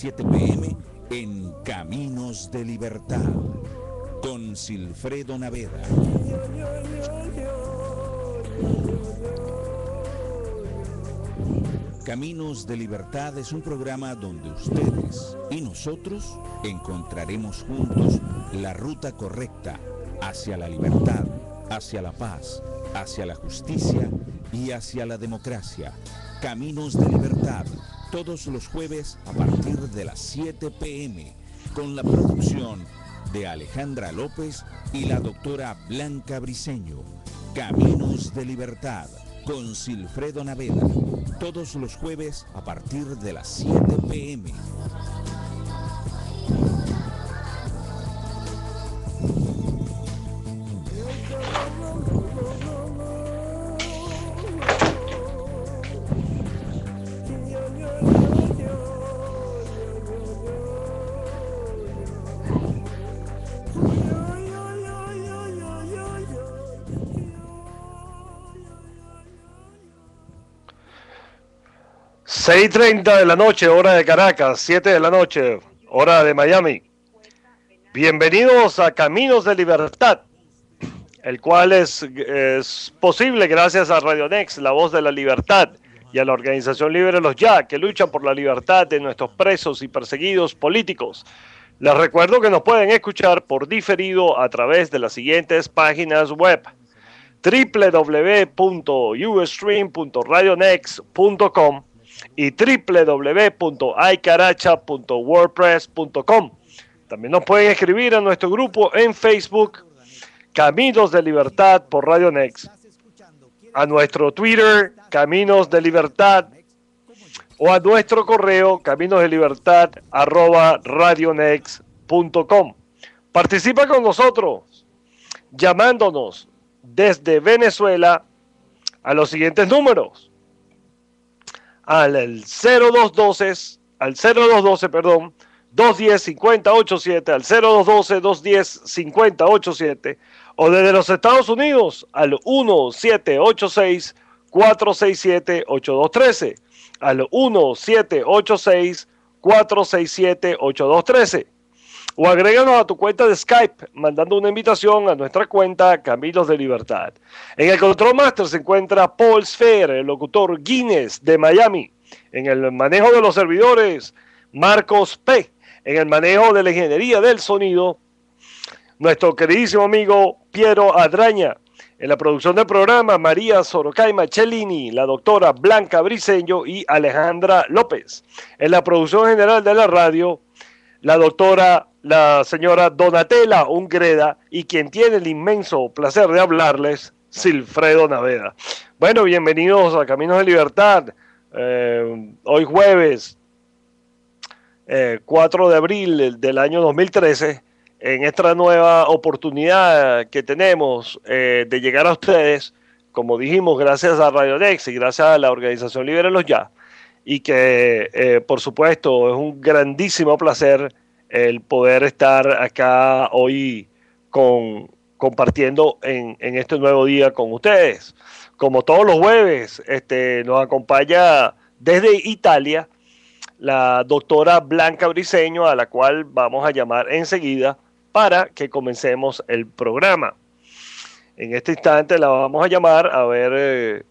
7 p.m. en Caminos de Libertad con Silfredo Naveda. Caminos de Libertad es un programa donde ustedes y nosotros encontraremos juntos la ruta correcta hacia la libertad, hacia la paz, hacia la justicia y hacia la democracia. Caminos de Libertad, todos los jueves a partir de las 7 p.m. con la producción de Alejandra López y la doctora Blanca Briceño. Caminos de Libertad con Silfredo Naveda, todos los jueves a partir de las 7 p.m. Seis 6:30 de la noche, hora de Caracas, 7 de la noche, hora de Miami. Bienvenidos a Caminos de Libertad, el cual es posible gracias a Radio Next, la voz de la libertad, y a la organización Libre Los Ya, que luchan por la libertad de nuestros presos y perseguidos políticos. Les recuerdo que nos pueden escuchar por diferido a través de las siguientes páginas web: www.ustream.radionext.com y www.icaracha.wordpress.com. También nos pueden escribir a nuestro grupo en Facebook, Caminos de Libertad por Radio Next, a nuestro Twitter, Caminos de Libertad, o a nuestro correo, caminosdelibertad@radionext.com. Participa con nosotros llamándonos desde Venezuela a los siguientes números: al 210-5087, al 0212-210-5087, o desde los Estados Unidos al 1786-467-8213, al 1786-467-8213, o agréganos a tu cuenta de Skype mandando una invitación a nuestra cuenta Caminos de Libertad. En el Control Master se encuentra Paul Sfer, el locutor Guinness de Miami. En el manejo de los servidores, Marcos P. En el manejo de la ingeniería del sonido, nuestro queridísimo amigo Piero Adraña. En la producción del programa, María Sorocaima Cellini, la doctora Blanca Briceño y Alejandra López. En la producción general de la radio, la señora Donatella Ungreda, y quien tiene el inmenso placer de hablarles, Silfredo Naveda. Bueno, bienvenidos a Caminos de Libertad. Hoy jueves 4 de abril del año 2013, en esta nueva oportunidad que tenemos de llegar a ustedes, como dijimos, gracias a Radio Next y gracias a la organización Libre Los Ya, y que por supuesto es un grandísimo placer el poder estar acá hoy compartiendo en este nuevo día con ustedes. Como todos los jueves, nos acompaña desde Italia la doctora Blanca Briceño, a la cual vamos a llamar enseguida para que comencemos el programa. En este instante la vamos a llamar, a ver,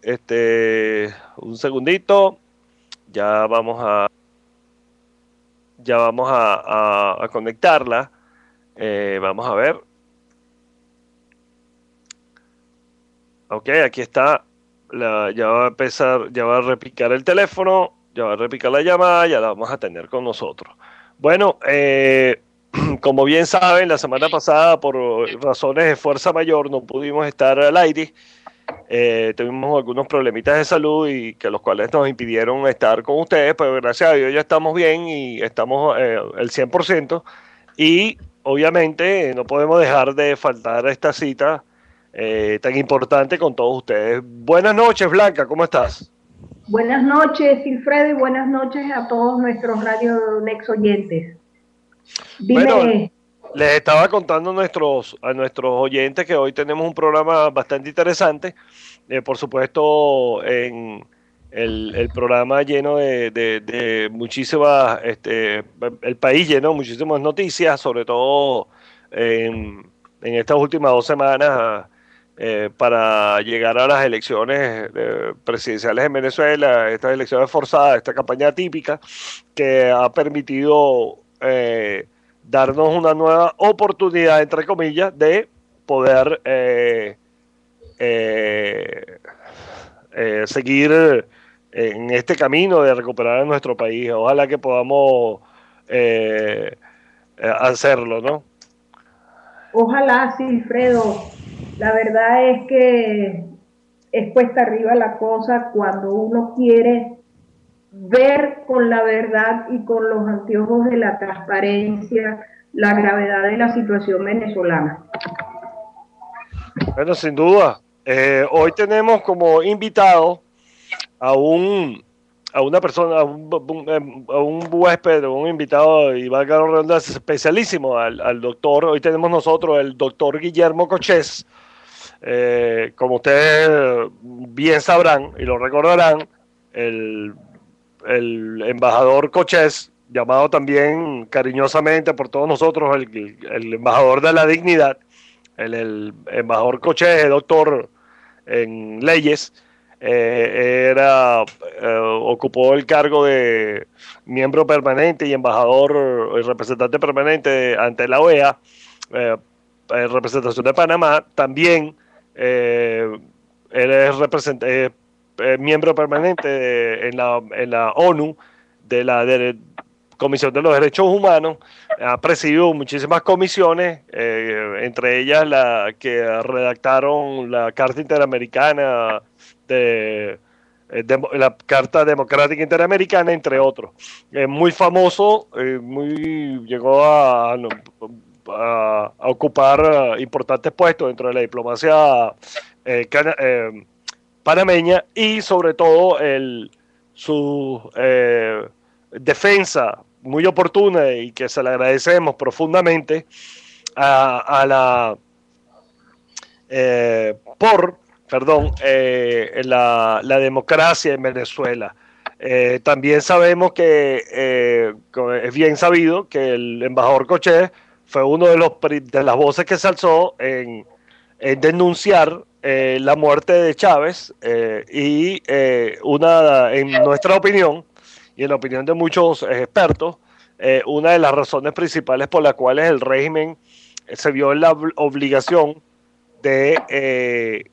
un segundito, ya vamos a conectarla. Vamos a ver. Ok, aquí está. Ya va a empezar, ya va a repicar el teléfono, ya va a repicar la llamada, ya la vamos a tener con nosotros. Bueno, como bien saben, la semana pasada, por razones de fuerza mayor, no pudimos estar al aire. Tuvimos algunos problemitas de salud y que los cuales nos impidieron estar con ustedes, pero gracias a Dios ya estamos bien y estamos el 100%. Y obviamente no podemos dejar de faltar a esta cita tan importante con todos ustedes. Buenas noches, Blanca, ¿cómo estás? Buenas noches, Silfredo, y buenas noches a todos nuestros Radio Next oyentes. Dime. Bueno, les estaba contando a nuestros oyentes que hoy tenemos un programa bastante interesante. Por supuesto, en el programa lleno de muchísimas, el país lleno de muchísimas noticias, sobre todo en estas últimas 2 semanas, para llegar a las elecciones presidenciales en Venezuela, estas elecciones forzadas, esta campaña típica que ha permitido darnos una nueva oportunidad, entre comillas, de poder seguir en este camino de recuperar a nuestro país. Ojalá que podamos hacerlo, ¿no? Ojalá, sí, Alfredo. La verdad es que es cuesta arriba la cosa cuando uno quiere ver con la verdad y con los anteojos de la transparencia la gravedad de la situación venezolana. Bueno, sin duda. Hoy tenemos como invitado a una persona, a un huésped, un invitado, y valga la redundancia, especialísimo, al doctor. Hoy tenemos nosotros el doctor Guillermo Cochés. Como ustedes bien sabrán y lo recordarán, el embajador Cochés, llamado también cariñosamente por todos nosotros el embajador de la dignidad, el embajador Cochés, doctor en leyes, ocupó el cargo de miembro permanente y embajador y representante permanente ante la OEA, representación de Panamá. También él es miembro permanente en la ONU, de la Comisión de los Derechos Humanos. Ha presidido muchísimas comisiones, entre ellas la que redactaron la Carta Interamericana, la Carta Democrática Interamericana, entre otros. Muy famoso, llegó a ocupar importantes puestos dentro de la diplomacia panameña, y sobre todo su defensa muy oportuna, y que se le agradecemos profundamente la democracia en Venezuela. También sabemos que es bien sabido que el embajador Cochés fue uno de las voces que se alzó en denunciar la muerte de Chávez, en nuestra opinión y en la opinión de muchos expertos, una de las razones principales por las cuales el régimen se vio en la obligación de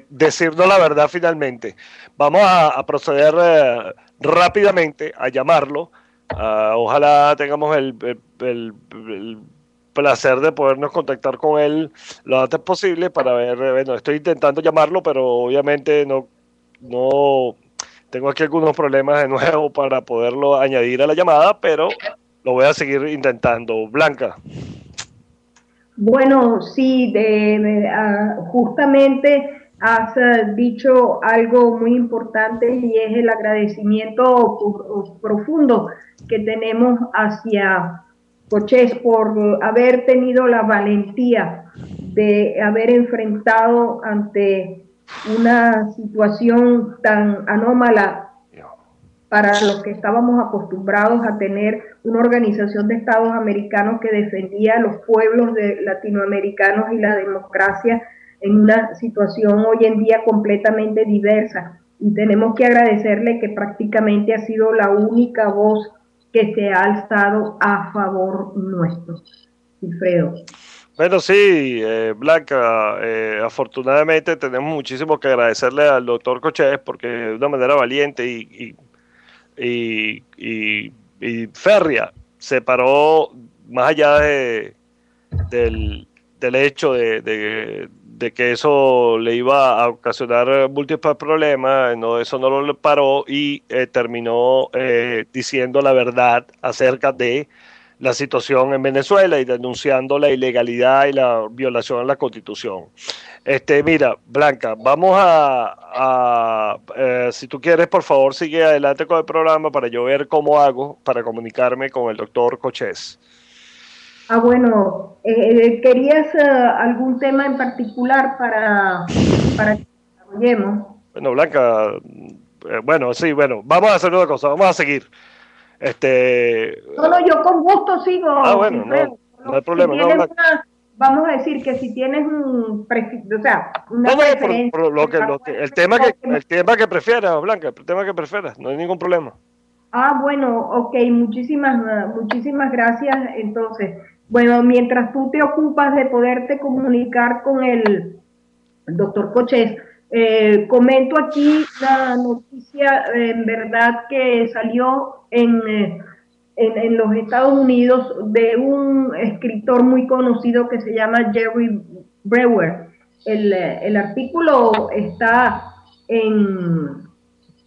decirnos la verdad finalmente. Vamos a proceder rápidamente a llamarlo. Ojalá tengamos el placer de podernos contactar con él lo antes posible para ver. Bueno, estoy intentando llamarlo, pero obviamente no tengo aquí algunos problemas de nuevo para poderlo añadir a la llamada, pero lo voy a seguir intentando. Blanca. Bueno, sí, justamente has dicho algo muy importante, y es el agradecimiento profundo que tenemos hacia Cochés por haber tenido la valentía de haber enfrentado ante una situación tan anómala para los que estábamos acostumbrados a tener una organización de Estados americanos que defendía a los pueblos latinoamericanos y la democracia en una situación hoy en día completamente diversa. Y tenemos que agradecerle que prácticamente ha sido la única voz que se ha alzado a favor nuestro. Alfredo. Bueno, sí, Blanca, afortunadamente tenemos muchísimo que agradecerle al doctor Cochés, porque de una manera valiente y férrea se paró más allá del hecho de que eso le iba a ocasionar múltiples problemas. No, eso no lo paró, y terminó diciendo la verdad acerca de la situación en Venezuela y denunciando la ilegalidad y la violación a la Constitución. Mira, Blanca, vamos si tú quieres, por favor, sigue adelante con el programa para yo ver cómo hago para comunicarme con el doctor Cochés. Bueno, ¿querías algún tema en particular para desarrollemos. Bueno, Blanca, bueno, sí, bueno, vamos a hacer una cosa, vamos a seguir. No, yo con gusto sigo. Bueno, no hay problema. Si tienes vamos a decir que si tienes o sea, una preferencia. El tema que prefieras, Blanca, el tema que prefieras, no hay ningún problema. Bueno, ok, muchísimas gracias. Entonces, bueno, mientras tú te ocupas de poderte comunicar con el doctor Cochés, comento aquí la noticia, en verdad, que salió en los Estados Unidos de un escritor muy conocido que se llama Jerry Brewer. El artículo está en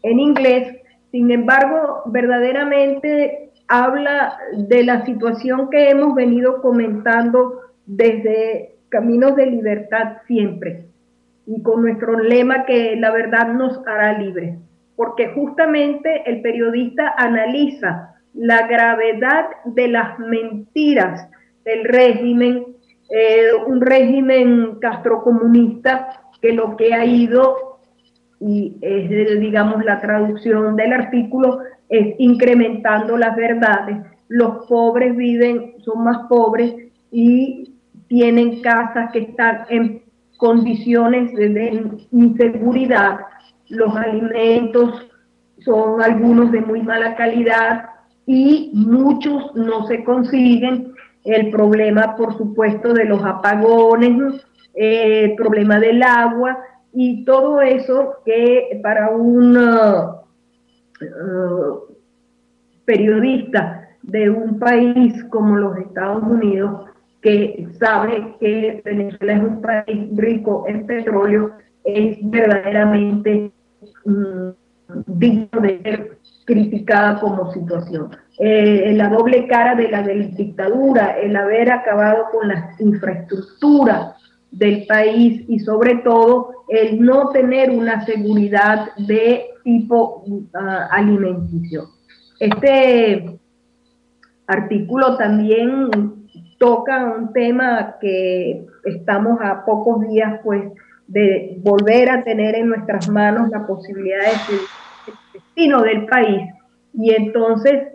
inglés, sin embargo, verdaderamente habla de la situación que hemos venido comentando desde Caminos de Libertad siempre, y con nuestro lema que la verdad nos hará libres, porque justamente el periodista analiza la gravedad de las mentiras del régimen, un régimen castrocomunista que lo que ha ido, y es, digamos, la traducción del artículo, es incrementando las verdades. Los pobres son más pobres y tienen casas que están en condiciones de inseguridad, los alimentos son algunos de muy mala calidad y muchos no se consiguen. El problema, por supuesto, de los apagones, el problema del agua y todo eso que para un periodista de un país como los Estados Unidos, que sabe que Venezuela es un país rico en petróleo, es verdaderamente digno de ser criticada como situación. La doble cara de la dictadura, el haber acabado con las infraestructuras del país y sobre todo el no tener una seguridad de tipo alimenticio. Este artículo también toca un tema que estamos a pocos días pues de volver a tener en nuestras manos la posibilidad de decidir el destino del país, y entonces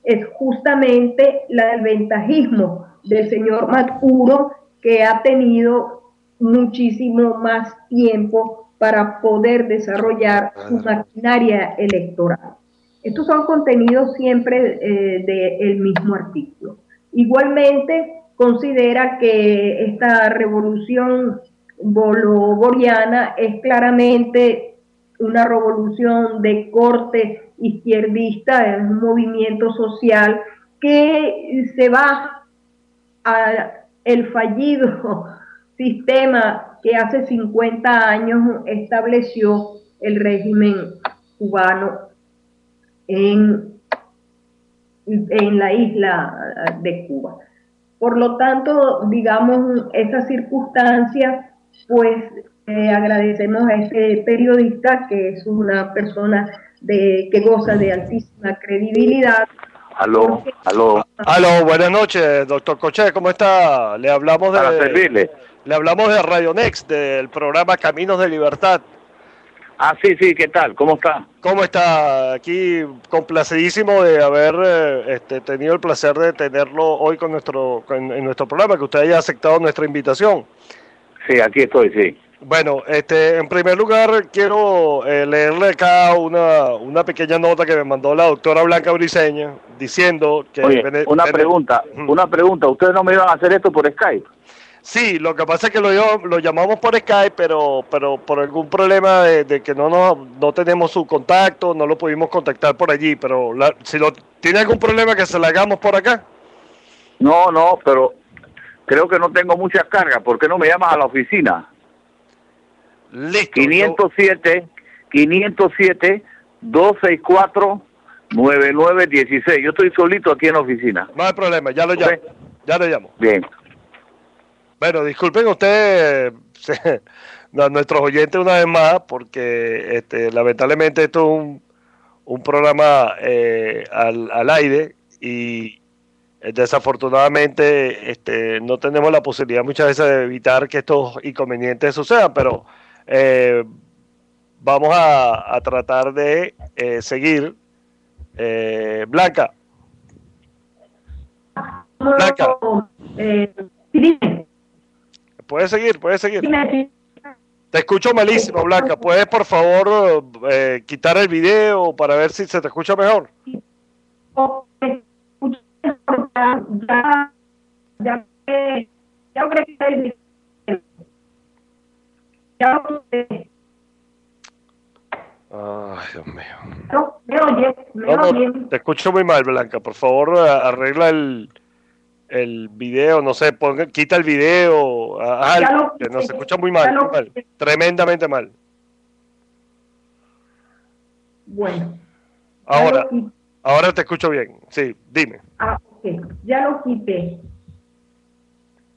es justamente el ventajismo del señor Maduro, que ha tenido muchísimo más tiempo para poder desarrollar su maquinaria electoral. Estos son contenidos siempre del mismo artículo. Igualmente, considera que esta revolución bolivariana es claramente una revolución de corte izquierdista, es un movimiento social que se va al fallido sistema que hace 50 años estableció el régimen cubano en la isla de Cuba. Por lo tanto, digamos, esas circunstancias, pues agradecemos a este periodista, que es una persona que goza de altísima credibilidad. Aló, buenas noches, doctor Cochés, ¿cómo está? Le hablamos de Radio Next, del programa Caminos de Libertad. Sí, ¿qué tal? ¿Cómo está? ¿Cómo está? Aquí complacidísimo de haber tenido el placer de tenerlo hoy en nuestro programa, que usted haya aceptado nuestra invitación. Sí, aquí estoy, sí. Bueno, en primer lugar quiero leerle acá una pequeña nota que me mandó la doctora Blanca Briceña diciendo que... Oye, una pregunta, ¿ustedes no me iban a hacer esto por Skype? Sí, lo que pasa es que lo llamamos por Skype, pero por algún problema de que no tenemos su contacto, no lo pudimos contactar por allí, pero si tiene algún problema que se lo hagamos por acá. No, pero creo que no tengo mucha carga. ¿Por qué no me llamas a la oficina? Listo. 507-264-9916. Yo estoy solito aquí en la oficina. No hay problema, ya lo llamo. Bien. Bueno, disculpen ustedes, nuestros oyentes una vez más, porque lamentablemente esto es un programa al aire y desafortunadamente no tenemos la posibilidad muchas veces de evitar que estos inconvenientes sucedan, pero vamos a tratar de seguir. Blanca. Blanca. Puedes seguir. Te escucho malísimo, Blanca. ¿Puedes, por favor, quitar el video para ver si se te escucha mejor? Ay, Dios mío. No, te escucho muy mal, Blanca. Por favor, arregla el video, no sé, quita el video, que nos escucha muy mal, tremendamente mal. Bueno. Ahora te escucho bien. Sí, dime. Ok, ya lo quité.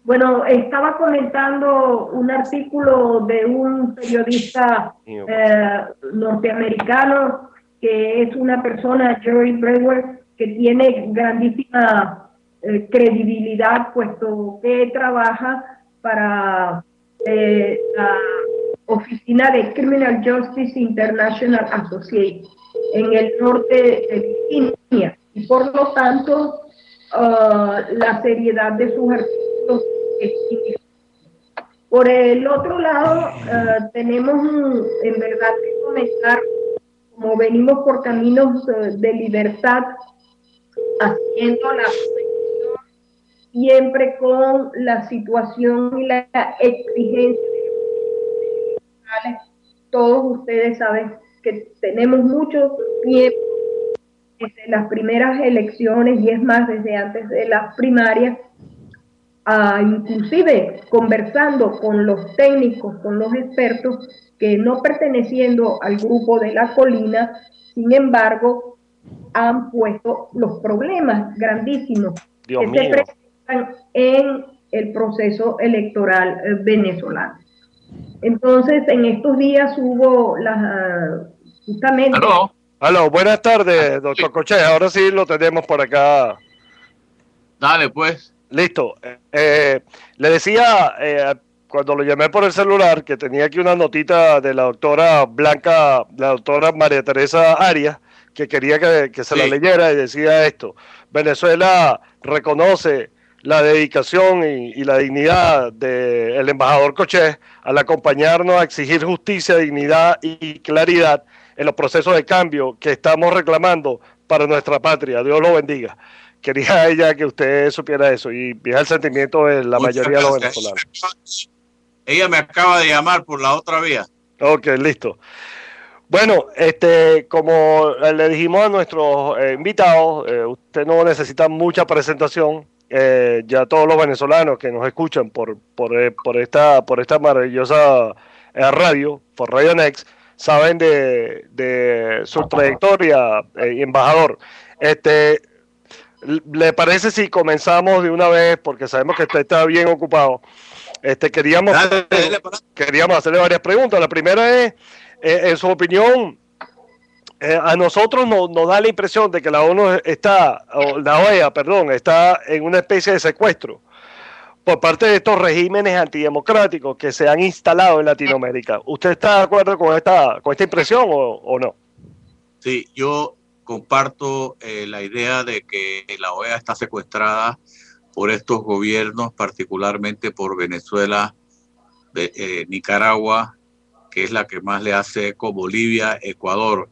Bueno, estaba comentando un artículo de un periodista norteamericano que es una persona, Jerry Brewer, que tiene grandísima credibilidad, puesto que trabaja para la oficina de Criminal Justice International Association en el norte de Virginia, y por lo tanto la seriedad de sus artículos es significativa. Por el otro lado, tenemos en verdad que comentar, como venimos por caminos de libertad, haciendo la siempre con la situación y la exigencia de todos ustedes saben que tenemos mucho tiempo desde las primeras elecciones, y es más, desde antes de las primarias, inclusive conversando con los técnicos, con los expertos, que no perteneciendo al grupo de la colina, sin embargo, han puesto los problemas grandísimos Dios que mío. se presentan en el proceso electoral venezolano. Entonces, en estos días hubo justamente... Aló, buenas tardes, doctor Coche. Ahora sí lo tenemos por acá. Dale, pues. Listo. Le decía cuando lo llamé por el celular que tenía aquí una notita de la doctora Blanca, la doctora María Teresa Arias, que quería que se la leyera, y decía esto: Venezuela reconoce la dedicación y la dignidad del embajador Coche al acompañarnos a exigir justicia, dignidad y claridad en los procesos de cambio que estamos reclamando para nuestra patria. Dios lo bendiga. Quería ella que usted supiera eso, y vea el sentimiento de la mayoría de los venezolanos. Ella me acaba de llamar por la otra vía. Ok, listo. Bueno, como le dijimos a nuestros invitados, usted no necesita mucha presentación. Ya todos los venezolanos que nos escuchan por esta maravillosa radio, por Radio Next, saben de su trayectoria, embajador. ¿Le parece si comenzamos de una vez? Porque sabemos que usted está bien ocupado. Queríamos hacerle varias preguntas. La primera es, en su opinión, a nosotros nos da la impresión de que la ONU la OEA, está en una especie de secuestro por parte de estos regímenes antidemocráticos que se han instalado en Latinoamérica. ¿Usted está de acuerdo con esta impresión o no? Sí, yo comparto la idea de que la OEA está secuestrada por estos gobiernos, particularmente por Venezuela, Nicaragua, que es la que más le hace eco, Bolivia, Ecuador.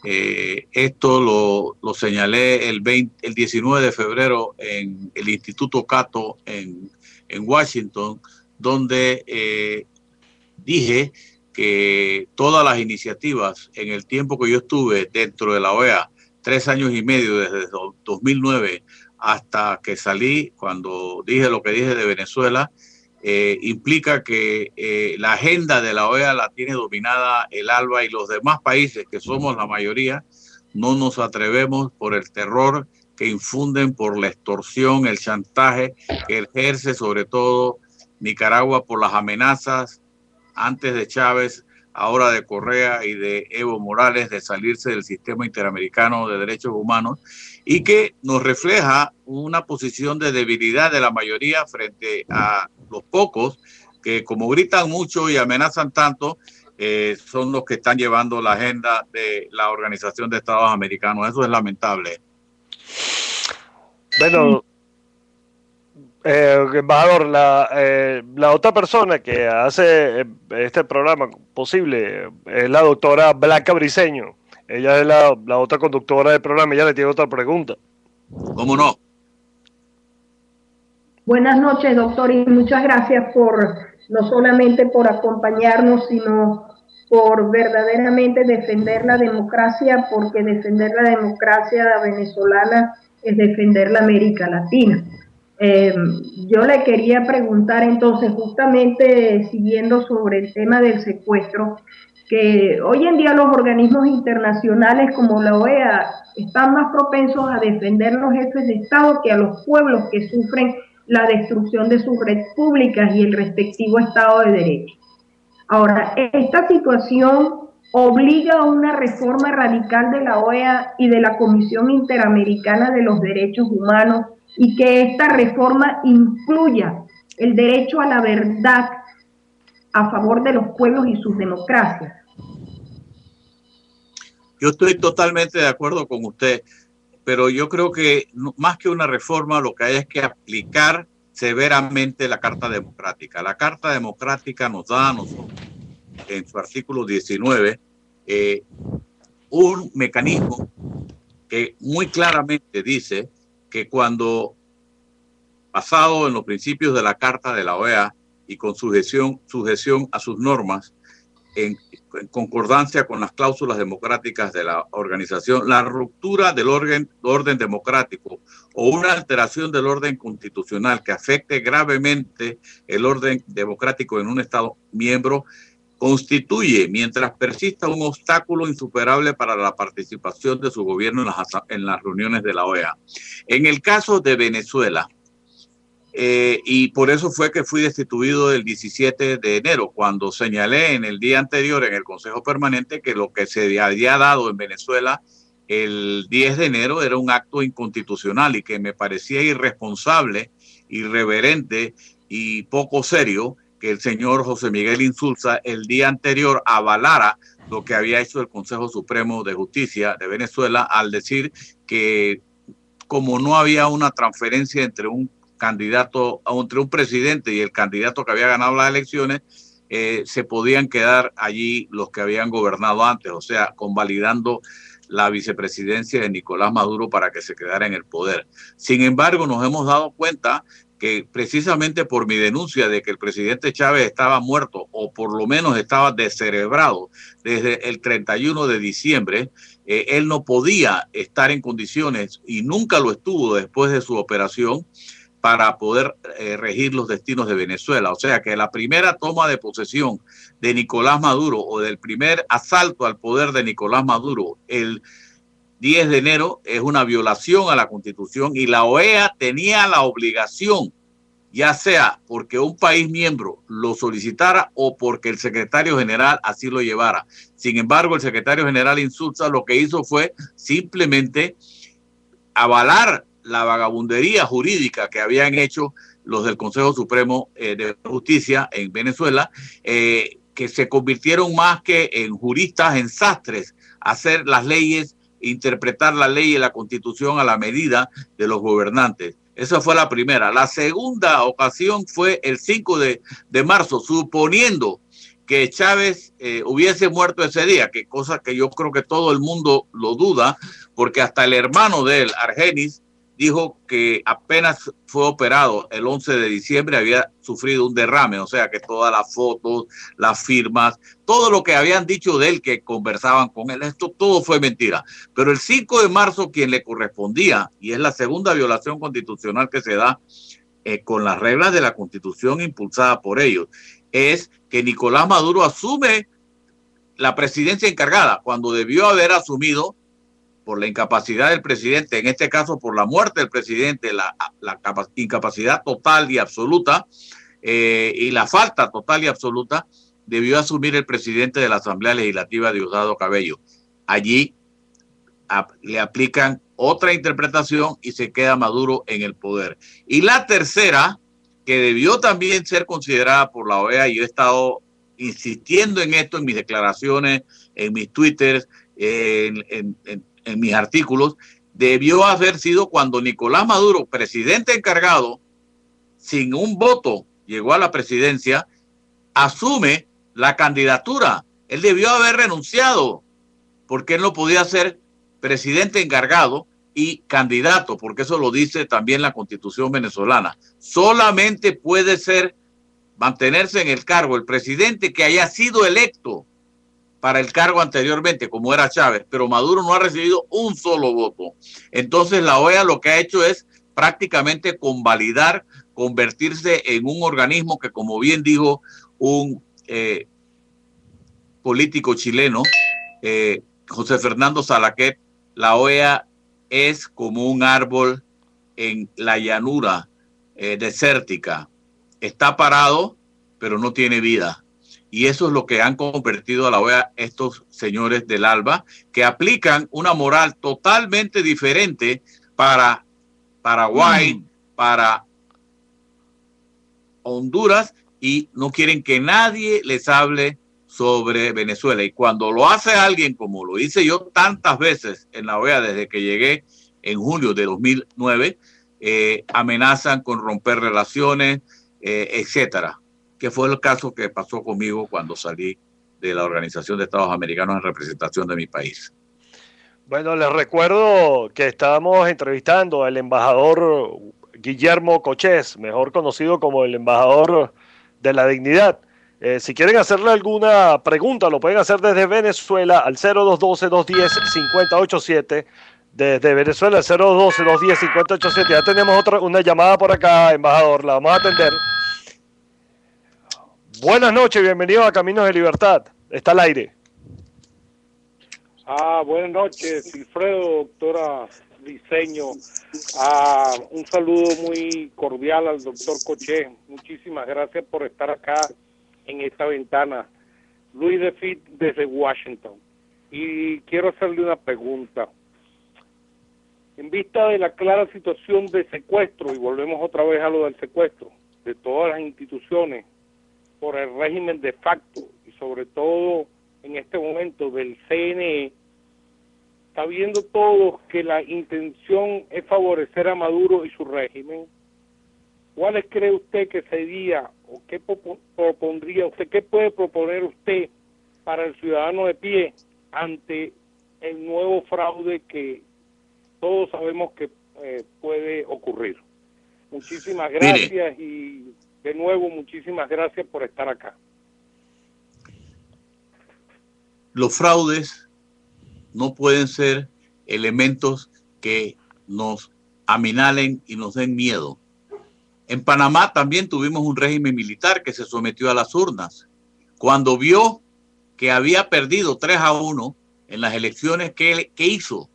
Esto lo señalé el 19 de febrero en el Instituto Cato en Washington, donde dije que todas las iniciativas en el tiempo que yo estuve dentro de la OEA, 3 años y medio, desde 2009 hasta que salí, cuando dije lo que dije de Venezuela, implica que la agenda de la OEA la tiene dominada el ALBA, y los demás países, que somos la mayoría, no nos atrevemos por el terror que infunden, por la extorsión, el chantaje que ejerce sobre todo Nicaragua, por las amenazas antes de Chávez, ahora de Correa y de Evo Morales, de salirse del sistema interamericano de derechos humanos, y que nos refleja una posición de debilidad de la mayoría frente a los pocos que, como gritan mucho y amenazan tanto, son los que están llevando la agenda de la Organización de Estados Americanos. Eso es lamentable. Bueno, embajador, la otra persona que hace este programa posible es la doctora Blanca Briceño. Ella es la otra conductora del programa. Ella le tiene otra pregunta. ¿Cómo no? Buenas noches, doctor, y muchas gracias no solamente por acompañarnos, sino por verdaderamente defender la democracia, porque defender la democracia venezolana es defender la América Latina. Yo le quería preguntar entonces, justamente siguiendo sobre el tema del secuestro, que hoy en día los organismos internacionales como la OEA están más propensos a defender los jefes de Estado que a los pueblos que sufren la destrucción de sus repúblicas y el respectivo Estado de Derecho. Ahora, esta situación obliga a una reforma radical de la OEA y de la Comisión Interamericana de los Derechos Humanos, y que esta reforma incluya el derecho a la verdad a favor de los pueblos y sus democracias. Yo estoy totalmente de acuerdo con usted, pero yo creo que más que una reforma, lo que hay es que aplicar severamente la Carta Democrática. La Carta Democrática nos da a nosotros, en su artículo 19, un mecanismo que muy claramente dice que cuando, basado en los principios de la Carta de la OEA y con sujeción a sus normas, en concordancia con las cláusulas democráticas de la organización, la ruptura del orden democrático o una alteración del orden constitucional que afecte gravemente el orden democrático en un Estado miembro constituye, mientras persista, un obstáculo insuperable para la participación de su gobierno en las reuniones de la OEA. En el caso de Venezuela, y por eso fue que fui destituido el 17 de enero, cuando señalé en el día anterior en el Consejo Permanente que lo que se había dado en Venezuela el 10 de enero era un acto inconstitucional y que me parecía irresponsable, irreverente y poco serio que el señor José Miguel Insulza el día anterior avalara lo que había hecho el Consejo Supremo de Justicia de Venezuela al decir que como no había una transferencia entre un candidato, entre un presidente y el candidato que había ganado las elecciones, se podían quedar allí los que habían gobernado antes, o sea, convalidando la vicepresidencia de Nicolás Maduro para que se quedara en el poder. Sin embargo, nos hemos dado cuenta que precisamente por mi denuncia de que el presidente Chávez estaba muerto o por lo menos estaba descerebrado desde el 31 de diciembre, él no podía estar en condiciones y nunca lo estuvo después de su operación para poder regir los destinos de Venezuela. O sea que la primera toma de posesión de Nicolás Maduro o del primer asalto al poder de Nicolás Maduro el 10 de enero es una violación a la Constitución y la OEA tenía la obligación, ya sea porque un país miembro lo solicitara o porque el secretario general así lo llevara. Sin embargo, el secretario general Insulza lo que hizo fue simplemente avalar la vagabundería jurídica que habían hecho los del Consejo Supremo de Justicia en Venezuela, que se convirtieron más que en juristas, en sastres, hacer las leyes, interpretar la ley y la Constitución a la medida de los gobernantes. Esa fue la primera. La segunda ocasión fue el 5 de marzo, suponiendo que Chávez hubiese muerto ese día, que cosa que yo creo que todo el mundo lo duda, porque hasta el hermano de él, Argenis, dijo que apenas fue operado el 11 de diciembre había sufrido un derrame, o sea que todas las fotos, las firmas, todo lo que habían dicho de él que conversaban con él, esto todo fue mentira. Pero el 5 de marzo quien le correspondía, y es la segunda violación constitucional que se da con las reglas de la Constitución impulsada por ellos, es que Nicolás Maduro asume la presidencia encargada cuando debió haber asumido por la incapacidad del presidente, en este caso por la muerte del presidente, la incapacidad total y absoluta y la falta total y absoluta, debió asumir el presidente de la Asamblea Legislativa, Diosdado Cabello. Allí le aplican otra interpretación y se queda Maduro en el poder. Y la tercera, que debió también ser considerada por la OEA, y he estado insistiendo en esto en mis declaraciones, en mis twitters, en mis artículos, debió haber sido cuando Nicolás Maduro, presidente encargado, sin un voto, llegó a la presidencia, asume la candidatura. Él debió haber renunciado, porque él no podía ser presidente encargado y candidato, porque eso lo dice también la Constitución venezolana. Solamente puede mantenerse en el cargo el presidente que haya sido electo para el cargo anteriormente, como era Chávez, pero Maduro no ha recibido un solo voto. Entonces la OEA lo que ha hecho es prácticamente convalidar, convertirse en un organismo que, como bien dijo un político chileno, José Fernando Salaquet, la OEA es como un árbol en la llanura desértica. Está parado, pero no tiene vida. Y eso es lo que han convertido a la OEA estos señores del ALBA, que aplican una moral totalmente diferente para Paraguay, para Honduras, y no quieren que nadie les hable sobre Venezuela. Y cuando lo hace alguien, como lo hice yo tantas veces en la OEA desde que llegué en julio de 2009, amenazan con romper relaciones, etcétera, que fue el caso que pasó conmigo cuando salí de la Organización de Estados Americanos en representación de mi país. Bueno, les recuerdo que estábamos entrevistando al embajador Guillermo Cochés, mejor conocido como el embajador de la dignidad. Si quieren hacerle alguna pregunta, lo pueden hacer desde Venezuela al 0212-210-5087. Desde Venezuela, al 0212-210-5087. Ya tenemos una llamada por acá, embajador. La vamos a atender. Buenas noches, bienvenido a Caminos de Libertad. Está al aire. Buenas noches, Wilfredo, doctora Briceño. Un saludo muy cordial al doctor Cochés. Muchísimas gracias por estar acá en esta ventana. Luis de Fit desde Washington. Y quiero hacerle una pregunta. En vista de la clara situación de secuestro, y volvemos otra vez a lo del secuestro, de todas las instituciones por el régimen de facto, y sobre todo en este momento del CNE, sabiendo todos que la intención es favorecer a Maduro y su régimen, ¿cuáles cree usted que sería o qué propondría usted, qué puede proponer usted para el ciudadano de pie ante el nuevo fraude que todos sabemos que puede ocurrir? Muchísimas gracias. Mire, y de nuevo muchísimas gracias por estar acá. Los fraudes no pueden ser elementos que nos aminalen y nos den miedo. En Panamá también tuvimos un régimen militar que se sometió a las urnas. Cuando vio que había perdido 3-1 en las elecciones, ¿qué hizo?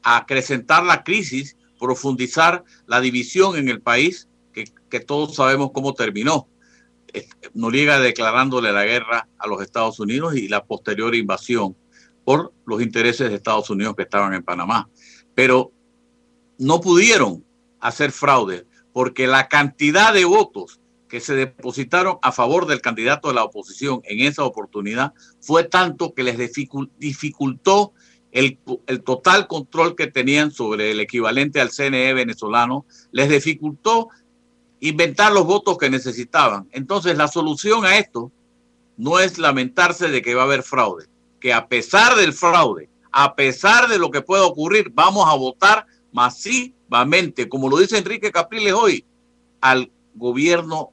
Acrecentar la crisis, profundizar la división en el país, que todos sabemos cómo terminó. Noriega declarándole la guerra a los Estados Unidos y la posterior invasión por los intereses de Estados Unidos que estaban en Panamá. Pero no pudieron hacer fraude porque la cantidad de votos que se depositaron a favor del candidato de la oposición en esa oportunidad fue tanto que les dificultó el total control que tenían sobre el equivalente al CNE venezolano, les dificultó inventar los votos que necesitaban. Entonces la solución a esto no es lamentarse de que va a haber fraude, que a pesar del fraude, a pesar de lo que pueda ocurrir, vamos a votar masivamente, como lo dice Enrique Capriles hoy, al gobierno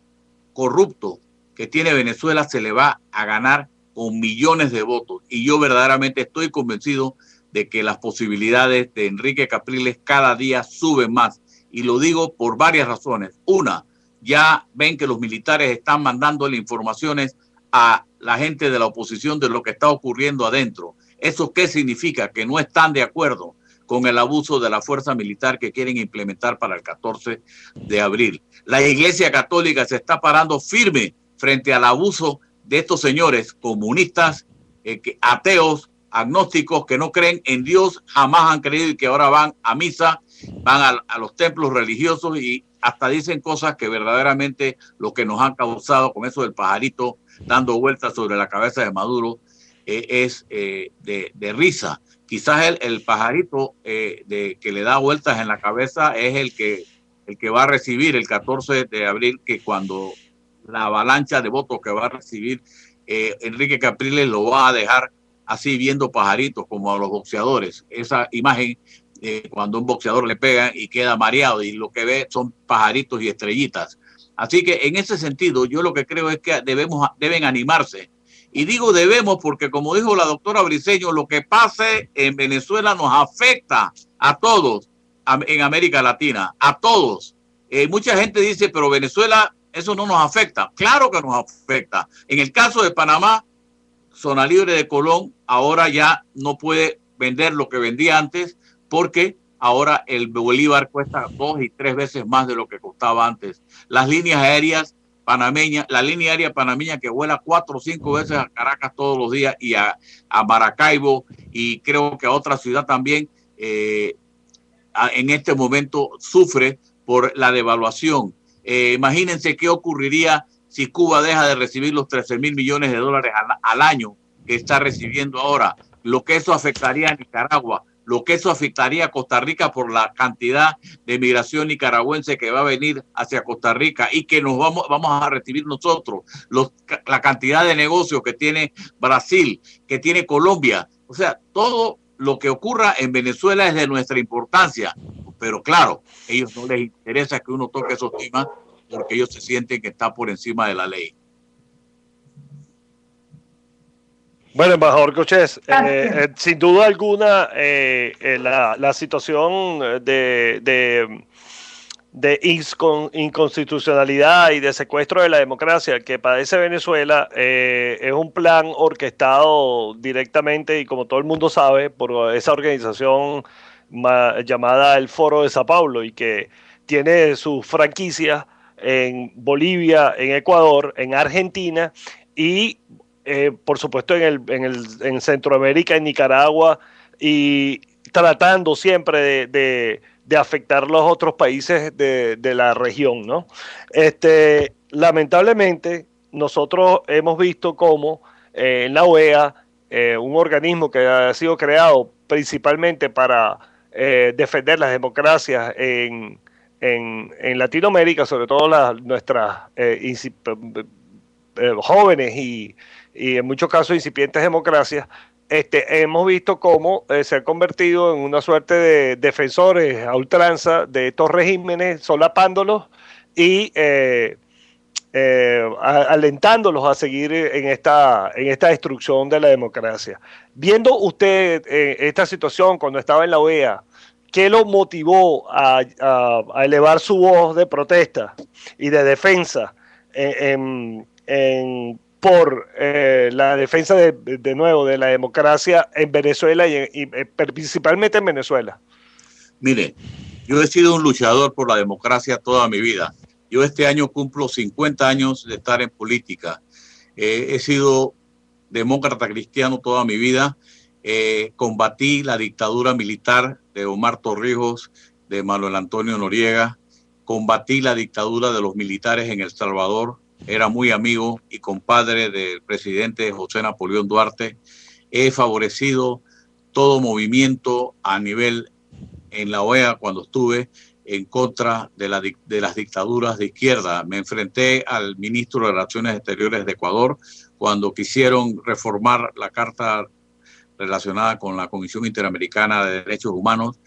corrupto que tiene Venezuela se le va a ganar con millones de votos. Y yo verdaderamente estoy convencido de que las posibilidades de Enrique Capriles cada día suben más. Y lo digo por varias razones. Una, ya ven que los militares están mandándole informaciones a la gente de la oposición de lo que está ocurriendo adentro. ¿Eso qué significa? Que no están de acuerdo con el abuso de la fuerza militar que quieren implementar para el 14 de abril. La Iglesia Católica se está parando firme frente al abuso de estos señores comunistas, ateos, agnósticos, que no creen en Dios, jamás han creído y que ahora van a misa van a los templos religiosos y hasta dicen cosas que verdaderamente lo que nos han causado con eso del pajarito dando vueltas sobre la cabeza de Maduro es de risa. Quizás el pajarito que le da vueltas en la cabeza es el que va a recibir el 14 de abril, que cuando la avalancha de votos que va a recibir Enrique Capriles lo va a dejar así viendo pajaritos como a los boxeadores. Esa imagen cuando un boxeador le pega y queda mareado y lo que ve son pajaritos y estrellitas. Así que en ese sentido yo lo que creo es que deben animarse. Y digo debemos porque, como dijo la doctora Briceño, lo que pase en Venezuela nos afecta a todos en América Latina, a todos. Mucha gente dice, pero Venezuela, eso no nos afecta. Claro que nos afecta. En el caso de Panamá, Zona Libre de Colón ahora ya no puede vender lo que vendía antes porque ahora el bolívar cuesta 2 y 3 veces más de lo que costaba antes. Las líneas aéreas panameña, la línea aérea panameña que vuela 4 o 5 veces a Caracas todos los días y a Maracaibo y creo que a otra ciudad también en este momento sufre por la devaluación. Imagínense qué ocurriría si Cuba deja de recibir los 13,000 millones de dólares al año que está recibiendo ahora, lo que eso afectaría a Nicaragua, lo que eso afectaría a Costa Rica por la cantidad de migración nicaragüense que va a venir hacia Costa Rica y que nos vamos a recibir nosotros, la cantidad de negocios que tiene Brasil, que tiene Colombia. O sea, todo lo que ocurra en Venezuela es de nuestra importancia, pero claro, a ellos no les interesa que uno toque esos temas porque ellos se sienten que está por encima de la ley. Bueno, embajador Cochés, sin duda alguna la situación de inconstitucionalidad y de secuestro de la democracia que padece Venezuela es un plan orquestado directamente y, como todo el mundo sabe, por esa organización llamada el Foro de Sao Paulo y que tiene sus franquicias en Bolivia, en Ecuador, en Argentina y por supuesto en Centroamérica, en Nicaragua, y tratando siempre de afectar los otros países de la región, ¿no? Lamentablemente nosotros hemos visto cómo en la OEA, un organismo que ha sido creado principalmente para defender las democracias en Latinoamérica, sobre todo nuestras jóvenes y en muchos casos incipientes democracias, hemos visto cómo se ha convertido en una suerte de defensores a ultranza de estos regímenes, solapándolos y alentándolos a seguir en esta destrucción de la democracia. Viendo usted esta situación cuando estaba en la OEA, ¿qué lo motivó a elevar su voz de protesta y de defensa por la defensa de nuevo de la democracia en Venezuela y principalmente en Venezuela? Mire, yo he sido un luchador por la democracia toda mi vida. Yo este año cumplo 50 años de estar en política. He sido demócrata cristiano toda mi vida. Combatí la dictadura militar de Omar Torrijos, de Manuel Antonio Noriega. Combatí la dictadura de los militares en El Salvador. Era muy amigo y compadre del presidente José Napoleón Duarte. He favorecido todo movimiento a nivel en la OEA cuando estuve en contra de las dictaduras de izquierda. Me enfrenté al ministro de Relaciones Exteriores de Ecuador cuando quisieron reformar la carta relacionada con la Comisión Interamericana de Derechos Humanos.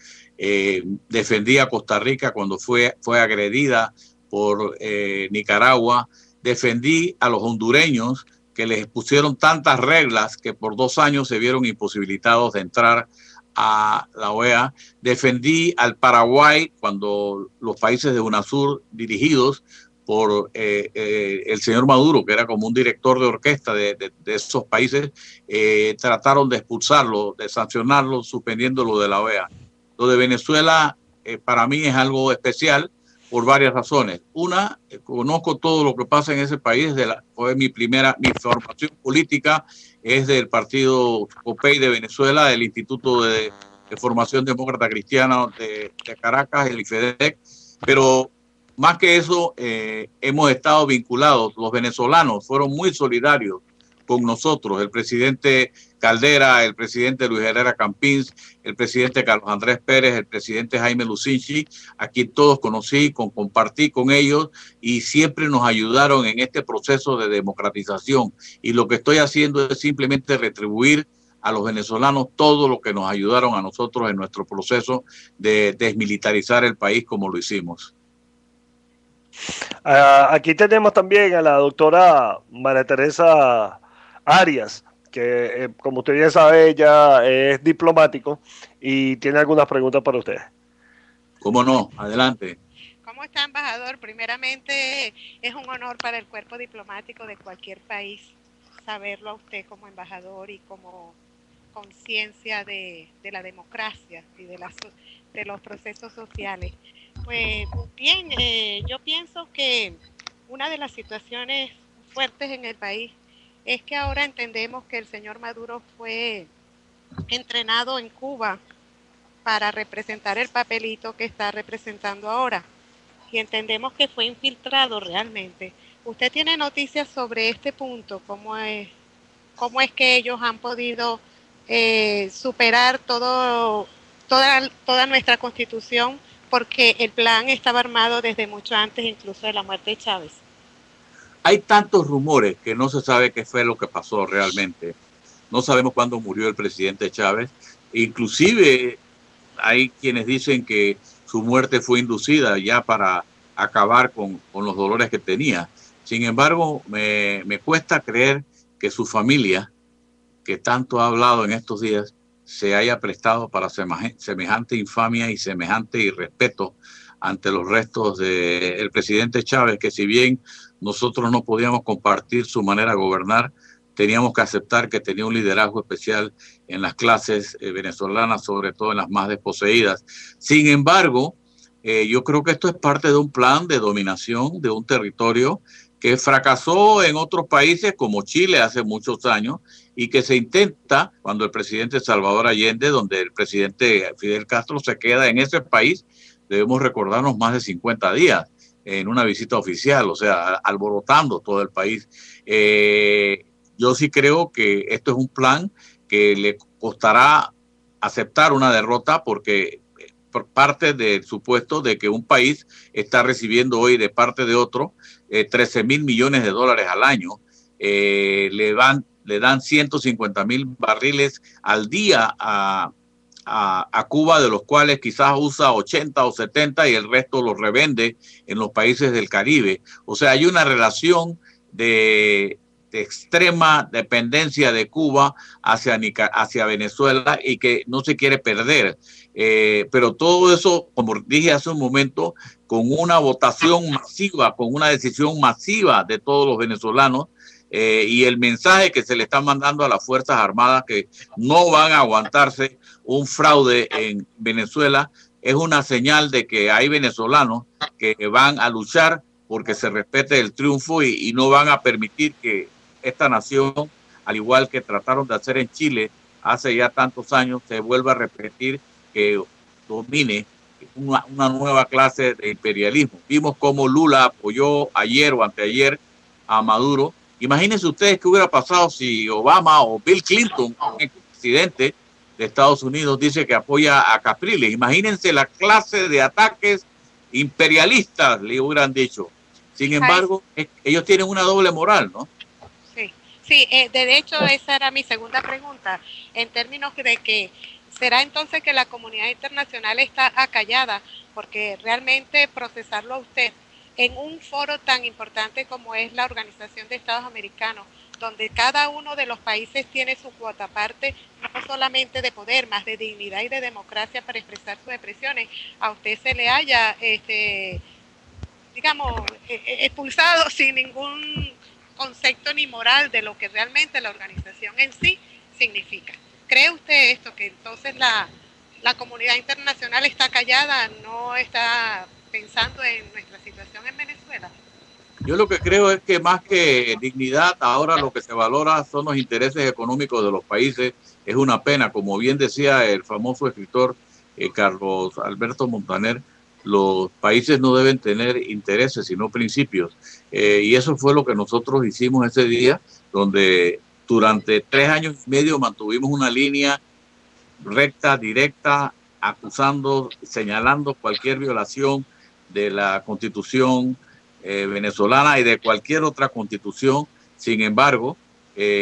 Defendí a Costa Rica cuando fue agredida por Nicaragua. Defendí a los hondureños que les pusieron tantas reglas que por 2 años se vieron imposibilitados de entrar a la OEA. Defendí al Paraguay cuando los países de UNASUR, dirigidos por el señor Maduro, que era como un director de orquesta de esos países, trataron de expulsarlo, de sancionarlo, suspendiéndolo de la OEA. Lo de Venezuela para mí es algo especial por varias razones. Una, conozco todo lo que pasa en ese país. Fue mi formación política es del partido COPEI de Venezuela, del Instituto de de Formación Demócrata Cristiana de Caracas, el IFEDEC, pero más que eso, hemos estado vinculados. Los venezolanos fueron muy solidarios con nosotros, el presidente Caldera, el presidente Luis Herrera Campins, el presidente Carlos Andrés Pérez, el presidente Jaime Lucinchi, a quien todos conocí, compartí con ellos y siempre nos ayudaron en este proceso de democratización. Y lo que estoy haciendo es simplemente retribuir a los venezolanos todo lo que nos ayudaron a nosotros en nuestro proceso de desmilitarizar el país como lo hicimos. Aquí tenemos también a la doctora María Teresa Arias, que como usted bien sabe, ella es diplomático y tiene algunas preguntas para usted. ¿Cómo no? Adelante. ¿Cómo está, embajador? Primeramente, es un honor para el cuerpo diplomático de cualquier país saberlo a usted como embajador y como conciencia de la democracia y de los procesos sociales. Pues bien, yo pienso que una de las situaciones fuertes en el país es que ahora entendemos que el señor Maduro fue entrenado en Cuba para representar el papelito que está representando ahora y entendemos que fue infiltrado realmente. ¿Usted tiene noticias sobre este punto? ¿Cómo es que ellos han podido superar toda nuestra constitución? Porque el plan estaba armado desde mucho antes, incluso de la muerte de Chávez. Hay tantos rumores que no se sabe qué fue lo que pasó realmente. No sabemos cuándo murió el presidente Chávez. Inclusive hay quienes dicen que su muerte fue inducida ya para acabar con los dolores que tenía. Sin embargo, me cuesta creer que su familia, que tanto ha hablado en estos días, se haya prestado para semejante infamia y semejante irrespeto ante los restos del presidente Chávez, que si bien nosotros no podíamos compartir su manera de gobernar, teníamos que aceptar que tenía un liderazgo especial en las clases venezolanas, sobre todo en las más desposeídas. Sin embargo, yo creo que esto es parte de un plan de dominación de un territorio que fracasó en otros países como Chile hace muchos años y que se intenta cuando el presidente Salvador Allende, donde el presidente Fidel Castro se queda en ese país, debemos recordarnos, más de 50 días en una visita oficial, o sea, alborotando todo el país. Yo sí creo que esto es un plan que le costará aceptar una derrota porque por parte del supuesto de que un país está recibiendo hoy de parte de otro 13,000 millones de dólares al año, le dan 150,000 barriles al día a Cuba, de los cuales quizás usa 80 o 70 y el resto los revende en los países del Caribe. O sea, hay una relación de extrema dependencia de Cuba hacia Venezuela y que no se quiere perder. Pero todo eso, como dije hace un momento, con una votación masiva, con una decisión masiva de todos los venezolanos, y el mensaje que se le está mandando a las Fuerzas Armadas que no van a aguantarse un fraude en Venezuela, es una señal de que hay venezolanos que van a luchar porque se respete el triunfo y no van a permitir que esta nación, al igual que trataron de hacer en Chile hace ya tantos años, se vuelva a repetir, que domine una nueva clase de imperialismo. Vimos cómo Lula apoyó ayer o anteayer a Maduro. Imagínense ustedes qué hubiera pasado si Obama o Bill Clinton, el presidente de Estados Unidos, dice que apoya a Capriles. Imagínense la clase de ataques imperialistas, le hubieran dicho. Sin embargo, ellos tienen una doble moral, ¿no? Sí, de hecho esa era mi segunda pregunta, en términos de que ¿será entonces que la comunidad internacional está acallada? Porque realmente procesarlo a usted en un foro tan importante como es la Organización de Estados Americanos, donde cada uno de los países tiene su cuota parte, no solamente de poder, más de dignidad y de democracia para expresar sus expresiones, a usted se le haya, expulsado sin ningún concepto ni moral de lo que realmente la organización en sí significa. ¿Cree usted esto, que entonces la comunidad internacional está callada, no está pensando en nuestra situación en Venezuela? Yo lo que creo es que más que dignidad, ahora lo que se valora son los intereses económicos de los países es una pena. Como bien decía el famoso escritor Carlos Alberto Montaner, los países no deben tener intereses, sino principios. Y eso fue lo que nosotros hicimos ese día, donde durante 3 años y medio mantuvimos una línea recta, directa, acusando, señalando cualquier violación de la Constitución venezolana y de cualquier otra constitución. Sin embargo,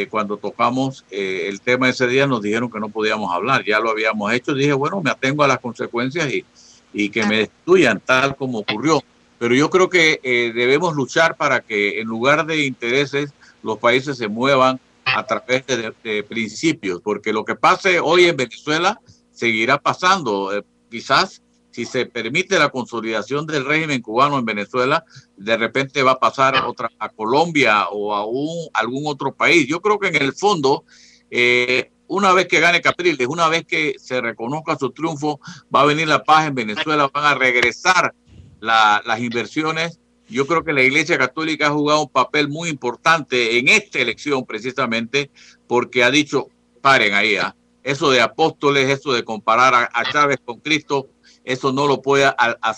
cuando tocamos el tema ese día, nos dijeron que no podíamos hablar. Ya lo habíamos hecho. Dije, bueno, me atengo a las consecuencias y que me destruyan, tal como ocurrió. Pero yo creo que debemos luchar para que en lugar de intereses, los países se muevan a través de principios, porque lo que pase hoy en Venezuela seguirá pasando. Quizás si se permite la consolidación del régimen cubano en Venezuela, de repente va a pasar a Colombia o a algún otro país. Yo creo que en el fondo, una vez que gane Capriles, una vez que se reconozca su triunfo, va a venir la paz en Venezuela, van a regresar las inversiones. Yo creo que la Iglesia Católica ha jugado un papel muy importante en esta elección precisamente porque ha dicho, paren ahí, eso de apóstoles, eso de comparar a Chávez con Cristo, eso no lo puede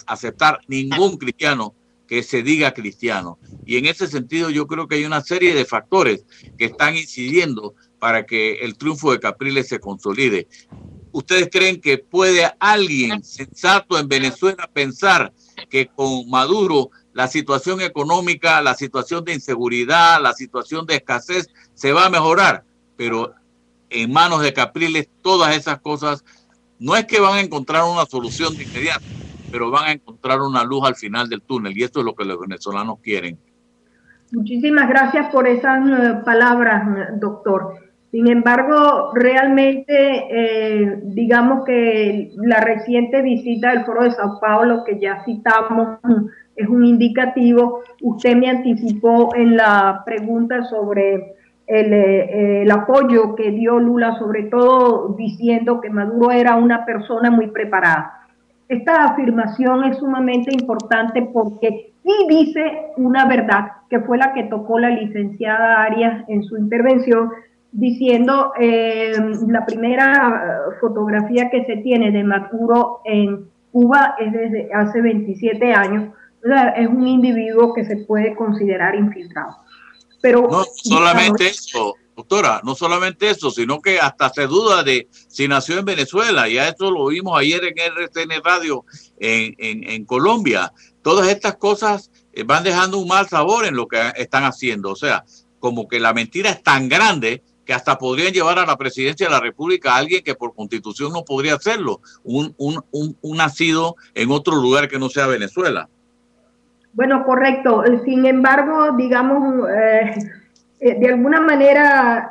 aceptar ningún cristiano que se diga cristiano. Y en ese sentido yo creo que hay una serie de factores que están incidiendo para que el triunfo de Capriles se consolide. ¿Ustedes creen que puede alguien sensato en Venezuela pensar que con Maduro la situación económica, la situación de inseguridad, la situación de escasez se va a mejorar? Pero en manos de Capriles todas esas cosas no es que van a encontrar una solución de inmediato, pero van a encontrar una luz al final del túnel, y esto es lo que los venezolanos quieren. Muchísimas gracias por esas palabras, doctor. Sin embargo, realmente, digamos que la reciente visita del Foro de Sao Paulo, que ya citamos, es un indicativo. Usted me anticipó en la pregunta sobre el apoyo que dio Lula, sobre todo diciendo que Maduro era una persona muy preparada. Esta afirmación es sumamente importante porque sí dice una verdad, que fue la que tocó la licenciada Arias en su intervención, diciendo la primera fotografía que se tiene de Maduro en Cuba es desde hace 27 años. O sea, es un individuo que se puede considerar infiltrado. Pero no solamente eso, doctora, no solamente eso, sino que hasta se duda de si nació en Venezuela. Ya esto lo vimos ayer en RCN Radio en Colombia. Todas estas cosas van dejando un mal sabor en lo que están haciendo. O sea, como que la mentira es tan grande que hasta podrían llevar a la presidencia de la República a alguien que por constitución no podría hacerlo, un nacido en otro lugar que no sea Venezuela. Bueno, correcto. Sin embargo, digamos, de alguna manera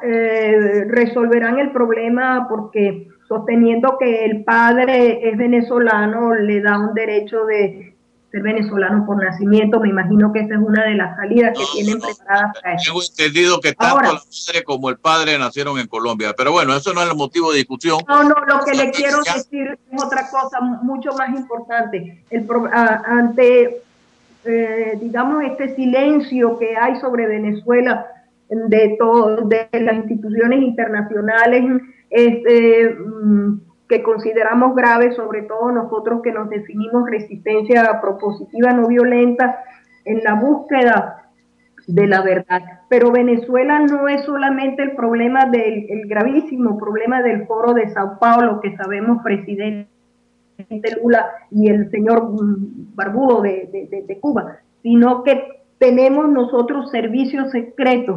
resolverán el problema porque sosteniendo que el padre es venezolano, le da un derecho de ser venezolano por nacimiento. Me imagino que esa es una de las salidas que tienen preparadas para eso. Tengo entendido que tanto la madre como el padre nacieron en Colombia, pero bueno, eso no es el motivo de discusión. No, lo que le quiero decir es otra cosa mucho más importante. Ante digamos, este silencio que hay sobre Venezuela de las instituciones internacionales, que consideramos grave, sobre todo nosotros que nos definimos resistencia propositiva no violenta en la búsqueda de la verdad. Pero Venezuela no es solamente el problema el gravísimo problema del Foro de Sao Paulo, que sabemos presidente Lula y el señor Barbudo de Cuba, sino que tenemos nosotros servicios secretos,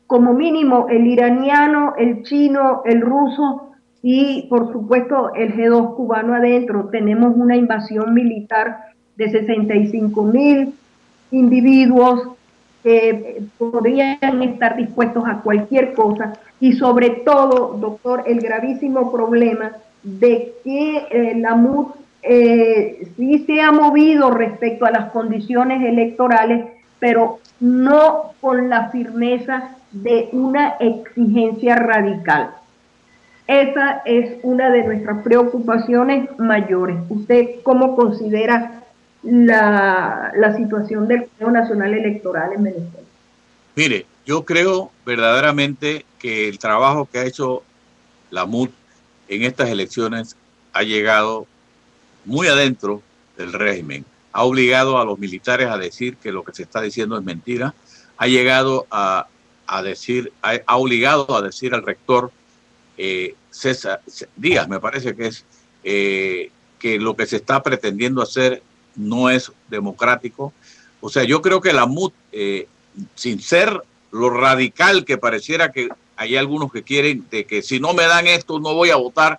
como mínimo el iraniano, el chino, el ruso y por supuesto el G2 cubano adentro. Tenemos una invasión militar de 65,000 individuos que podrían estar dispuestos a cualquier cosa, y sobre todo, doctor, el gravísimo problema de que la MUD sí se ha movido respecto a las condiciones electorales, pero no con la firmeza de una exigencia radical. Esa es una de nuestras preocupaciones mayores. ¿Usted cómo considera la situación del Consejo Nacional Electoral en Venezuela? Mire, yo creo verdaderamente que el trabajo que ha hecho la MUD en estas elecciones ha llegado muy adentro del régimen. Ha obligado a los militares a decir que lo que se está diciendo es mentira. Ha llegado a decir, ha obligado a decir al rector César Díaz, me parece que es, que lo que se está pretendiendo hacer no es democrático. O sea, yo creo que la MUD, sin ser lo radical que pareciera que hay algunos que quieren, de que si no me dan esto no voy a votar,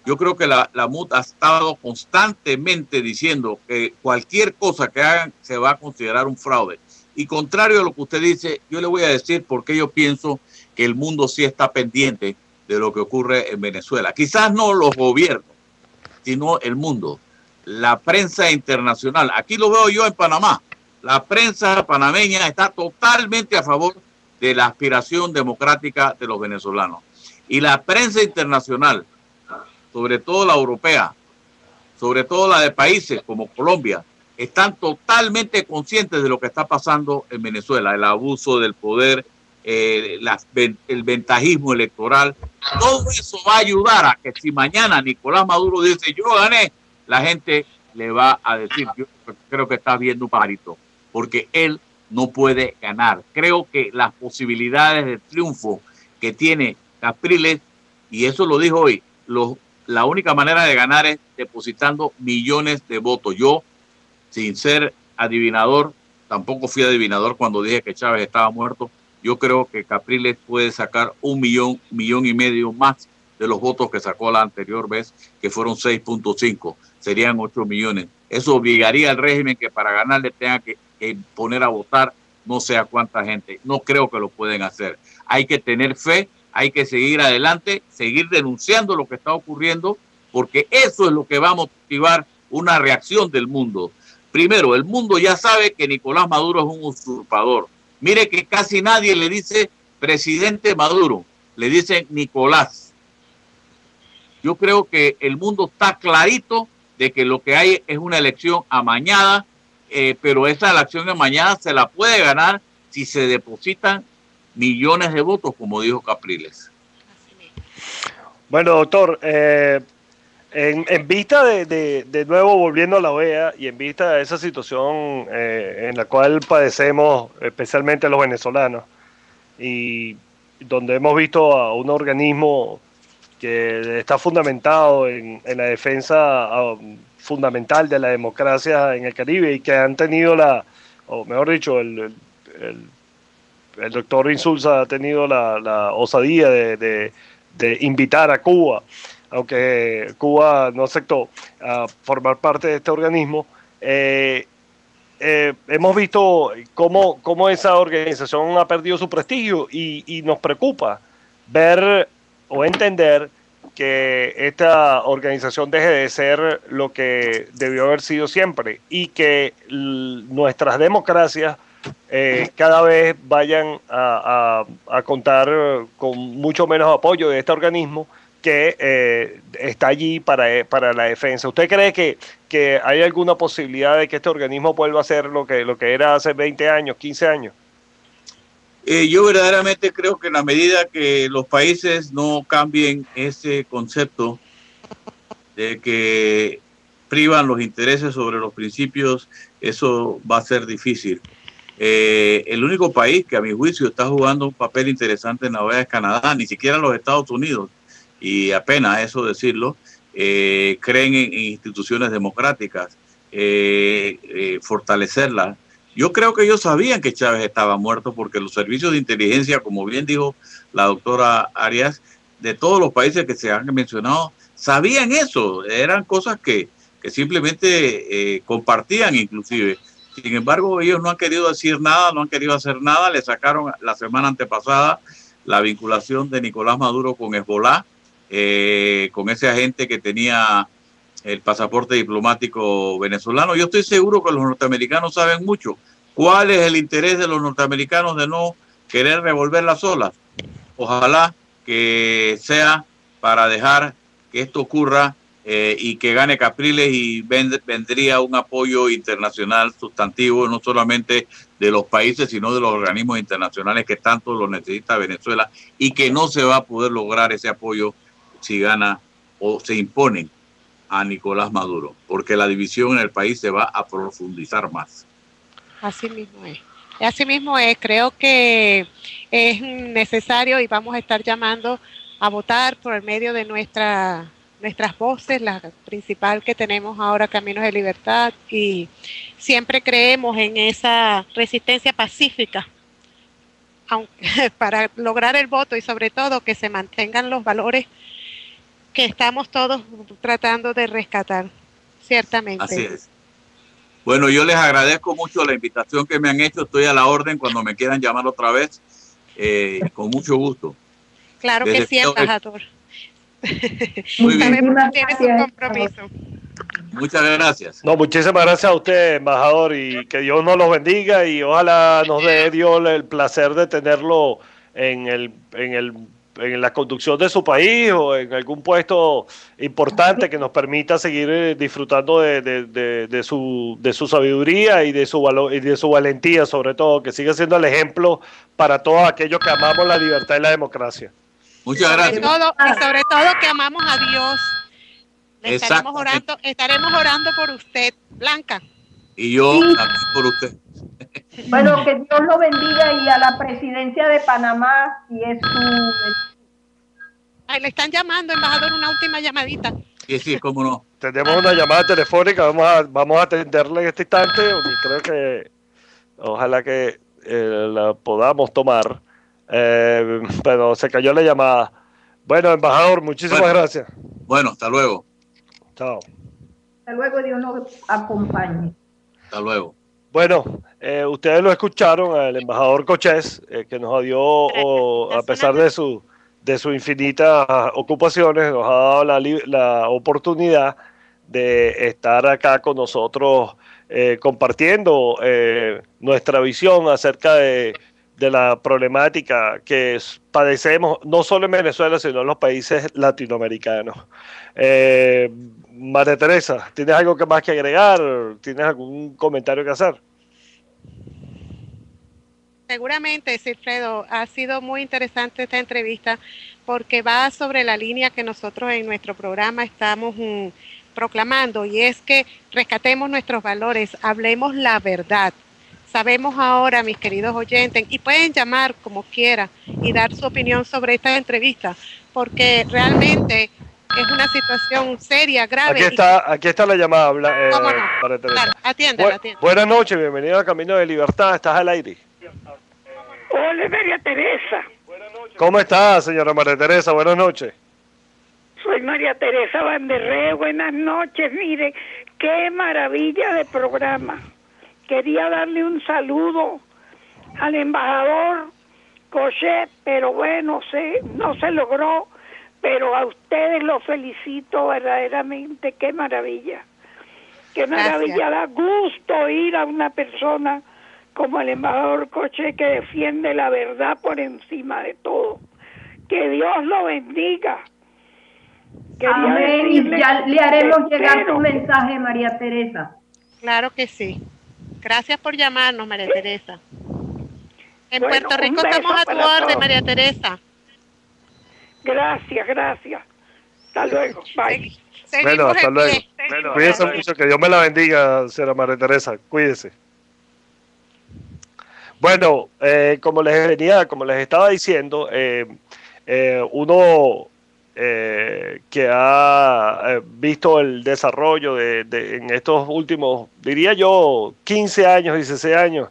yo creo que la MUD ha estado constantemente diciendo que cualquier cosa que hagan se va a considerar un fraude. Y contrario a lo que usted dice, yo le voy a decir por qué yo pienso que el mundo sí está pendiente de lo que ocurre en Venezuela. Quizás no los gobiernos, sino el mundo. La prensa internacional, aquí lo veo yo en Panamá, la prensa panameña está totalmente a favor de la aspiración democrática de los venezolanos. Y la prensa internacional, sobre todo la europea, sobre todo la de países como Colombia, están totalmente conscientes de lo que está pasando en Venezuela, el abuso del poder, el ventajismo electoral. Todo eso va a ayudar a que si mañana Nicolás Maduro dice yo gané, la gente le va a decir yo creo que está viendo un pajarito, porque él no puede ganar. Creo que las posibilidades de triunfo que tiene Capriles, y eso lo dijo hoy, la única manera de ganar es depositando millones de votos. Yo, sin ser adivinador, tampoco fui adivinador cuando dije que Chávez estaba muerto. Yo creo que Capriles puede sacar 1 millón, 1,5 millones más de los votos que sacó la anterior vez, que fueron 6.5, serían 8 millones. Eso obligaría al régimen que para ganarle tenga que poner a votar no sé a cuánta gente. No creo que lo pueden hacer. Hay que tener fe, hay que seguir adelante, seguir denunciando lo que está ocurriendo, porque eso es lo que va a motivar una reacción del mundo. Primero, el mundo ya sabe que Nicolás Maduro es un usurpador. Mire que casi nadie le dice presidente Maduro, le dicen Nicolás. Yo creo que el mundo está clarito de que lo que hay es una elección amañada, pero esa elección amañada se la puede ganar si se depositan millones de votos, como dijo Capriles. Bueno, doctor, en vista de nuevo, volviendo a la OEA y en vista de esa situación en la cual padecemos, especialmente los venezolanos, y donde hemos visto a un organismo que está fundamentado en la defensa fundamental de la democracia en el Caribe y que han tenido o mejor dicho, el doctor Insulza ha tenido la osadía de invitar a Cuba, aunque Cuba no aceptó a formar parte de este organismo. Hemos visto cómo esa organización ha perdido su prestigio y nos preocupa ver o entender que esta organización deje de ser lo que debió haber sido siempre y que nuestras democracias cada vez vayan a contar con mucho menos apoyo de este organismo que está allí para la defensa. ¿Usted cree que hay alguna posibilidad de que este organismo vuelva a ser lo que era hace 20 años, 15 años? Yo verdaderamente creo que en la medida que los países no cambien ese concepto de que privan los intereses sobre los principios, eso va a ser difícil. El único país que a mi juicio está jugando un papel interesante en la OEA es Canadá, ni siquiera los Estados Unidos, y apenas eso decirlo, creen en instituciones democráticas, fortalecerlas. Yo creo que ellos sabían que Chávez estaba muerto porque los servicios de inteligencia, como bien dijo la doctora Arias, de todos los países que se han mencionado, sabían eso. Eran cosas que simplemente compartían inclusive. Sin embargo, ellos no han querido decir nada, no han querido hacer nada. Le sacaron la semana antepasada la vinculación de Nicolás Maduro con Hezbollah, con ese agente que tenía el pasaporte diplomático venezolano. Yo estoy seguro que los norteamericanos saben mucho. ¿Cuál es el interés de los norteamericanos de no querer revolver las olas? Ojalá que sea para dejar que esto ocurra y que gane Capriles y vendría un apoyo internacional sustantivo, no solamente de los países, sino de los organismos internacionales que tanto lo necesita Venezuela y que no se va a poder lograr ese apoyo si gana o se imponen a Nicolás Maduro, porque la división en el país se va a profundizar más. Así mismo es. Así mismo es. Creo que es necesario y vamos a estar llamando a votar por el medio de nuestras voces, la principal que tenemos ahora, Caminos de Libertad, y siempre creemos en esa resistencia pacífica para lograr el voto y sobre todo que se mantengan los valores que estamos todos tratando de rescatar, ciertamente. Así es. Bueno, yo les agradezco mucho la invitación que me han hecho. Estoy a la orden cuando me quieran llamar otra vez, con mucho gusto. Claro que sí, embajador. Muy bien. Sabemos que tienes un compromiso. Muchas gracias. No, muchísimas gracias a usted, embajador, y que Dios nos los bendiga y ojalá nos dé Dios el placer de tenerlo en la conducción de su país o en algún puesto importante que nos permita seguir disfrutando de su sabiduría y de su valor y de su valentía, sobre todo, que siga siendo el ejemplo para todos aquellos que amamos la libertad y la democracia. Muchas gracias. Y sobre todo que amamos a Dios. Estaremos orando por usted, Blanca. Y yo aquí por usted. Bueno, que Dios lo bendiga y a la presidencia de Panamá, si es su... Ay, le están llamando, embajador, una última llamadita. Sí, cómo no. Tenemos una llamada telefónica, vamos a atenderla en este instante, creo que ojalá que la podamos tomar, pero se cayó la llamada. Bueno, embajador, muchísimas gracias. Bueno, hasta luego. Chao. Hasta luego, Dios nos acompañe. Hasta luego. Bueno, ustedes lo escucharon, al embajador Cochés, que nos dio, a pesar de sus infinitas ocupaciones, nos ha dado la oportunidad de estar acá con nosotros compartiendo nuestra visión acerca de la problemática que padecemos no solo en Venezuela, sino en los países latinoamericanos. María Teresa, ¿tienes algo más que agregar? ¿Tienes algún comentario que hacer? Seguramente, Silfredo, ha sido muy interesante esta entrevista porque va sobre la línea que nosotros en nuestro programa estamos proclamando, y es que rescatemos nuestros valores, hablemos la verdad. Sabemos ahora, mis queridos oyentes, y pueden llamar como quiera y dar su opinión sobre esta entrevista, porque realmente es una situación seria, grave. Aquí está la llamada. ¿Cómo no? Para claro, atiéndela. Buenas noches, bienvenido a Camino de Libertad, estás al aire. Hola, María Teresa. ¿Cómo está, señora María Teresa? Buenas noches. Soy María Teresa Vanderré. Buenas noches. Mire, qué maravilla de programa. Quería darle un saludo al embajador Cochet, pero bueno, no se logró. Pero a ustedes los felicito verdaderamente. Qué maravilla. Qué maravilla. Da gusto oír a una persona como el embajador Cochet, que defiende la verdad por encima de todo. Que Dios lo bendiga. Amén, y ya le haremos llegar tu mensaje, María Teresa. Claro que sí. Gracias por llamarnos, María Teresa. En Puerto Rico estamos a tu orden, María Teresa. Gracias. Hasta luego. Bye. Bueno, hasta luego. Cuídense mucho, que Dios me la bendiga, señora María Teresa. Cuídese. Bueno, como les estaba diciendo, uno que ha visto el desarrollo en estos últimos, diría yo, 15 años, 16 años,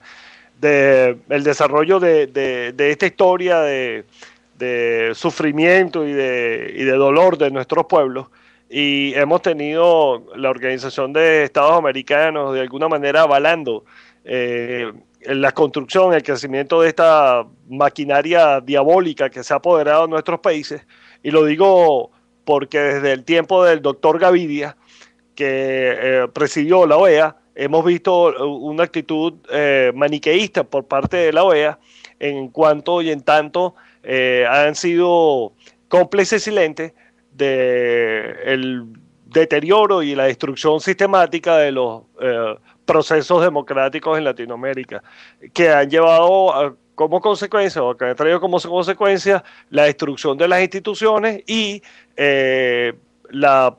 el desarrollo de esta historia de sufrimiento y de dolor de nuestros pueblos, y hemos tenido la Organización de Estados Americanos de alguna manera avalando la construcción, el crecimiento de esta maquinaria diabólica que se ha apoderado de nuestros países. Y lo digo porque desde el tiempo del doctor Gavidia, que presidió la OEA, hemos visto una actitud maniqueísta por parte de la OEA en cuanto y en tanto han sido cómplices silentes del deterioro y la destrucción sistemática de los procesos democráticos en Latinoamérica, que han llevado como consecuencia, o que ha traído como consecuencia la destrucción de las instituciones y la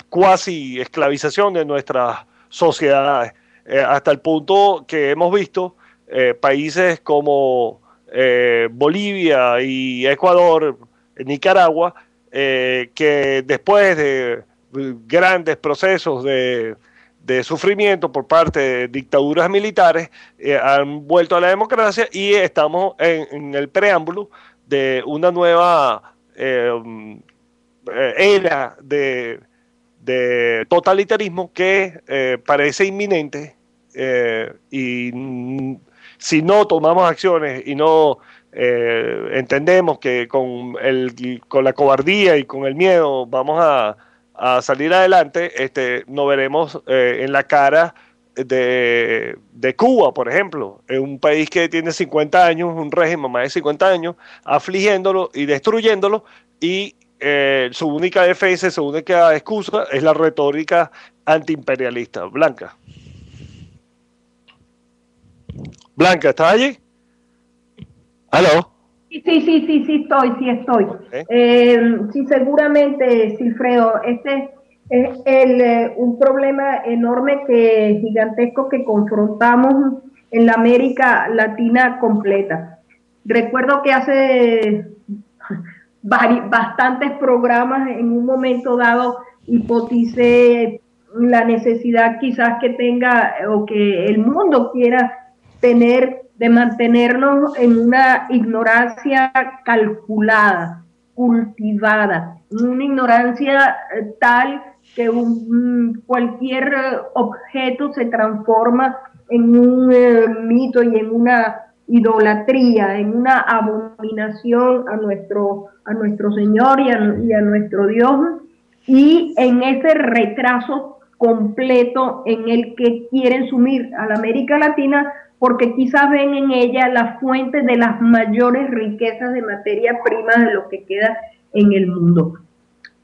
cuasi esclavización de nuestras sociedades, hasta el punto que hemos visto países como Bolivia y Ecuador, Nicaragua, que después de grandes procesos de sufrimiento por parte de dictaduras militares, han vuelto a la democracia y estamos en el preámbulo de una nueva era de totalitarismo que parece inminente, y si no tomamos acciones y no entendemos que con la cobardía y con el miedo vamos a salir adelante, nos veremos en la cara de Cuba, por ejemplo, en un país que tiene 50 años, un régimen más de 50 años, afligiéndolo y destruyéndolo, y su única defensa, su única excusa es la retórica antiimperialista. Blanca, ¿estás allí? ¿Aló? Sí, estoy. Sí, seguramente, Silfredo, este es un problema enorme, gigantesco, que confrontamos en la América Latina completa. Recuerdo que hace bastantes programas, en un momento dado, hipoticé la necesidad quizás que tenga, o que el mundo quiera tener, de mantenernos en una ignorancia calculada, cultivada, una ignorancia tal que cualquier objeto se transforma en un mito y en una idolatría, en una abominación a nuestro Señor y a nuestro Dios, y en ese retraso completo en el que quieren sumir a la América Latina, porque quizás ven en ella la fuente de las mayores riquezas de materia prima de lo que queda en el mundo.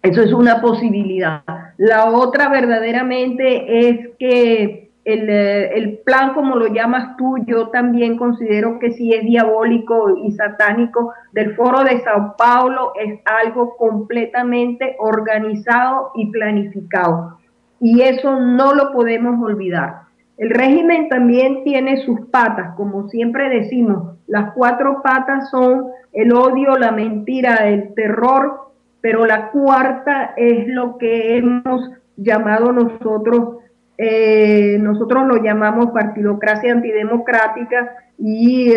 Eso es una posibilidad. La otra verdaderamente es que el plan, como lo llamas tú, yo también considero que sí es diabólico y satánico, del Foro de Sao Paulo, es algo completamente organizado y planificado. Y eso no lo podemos olvidar. El régimen también tiene sus patas, como siempre decimos. Las 4 patas son el odio, la mentira, el terror, pero la cuarta es lo que hemos llamado nosotros lo llamamos partidocracia antidemocrática, y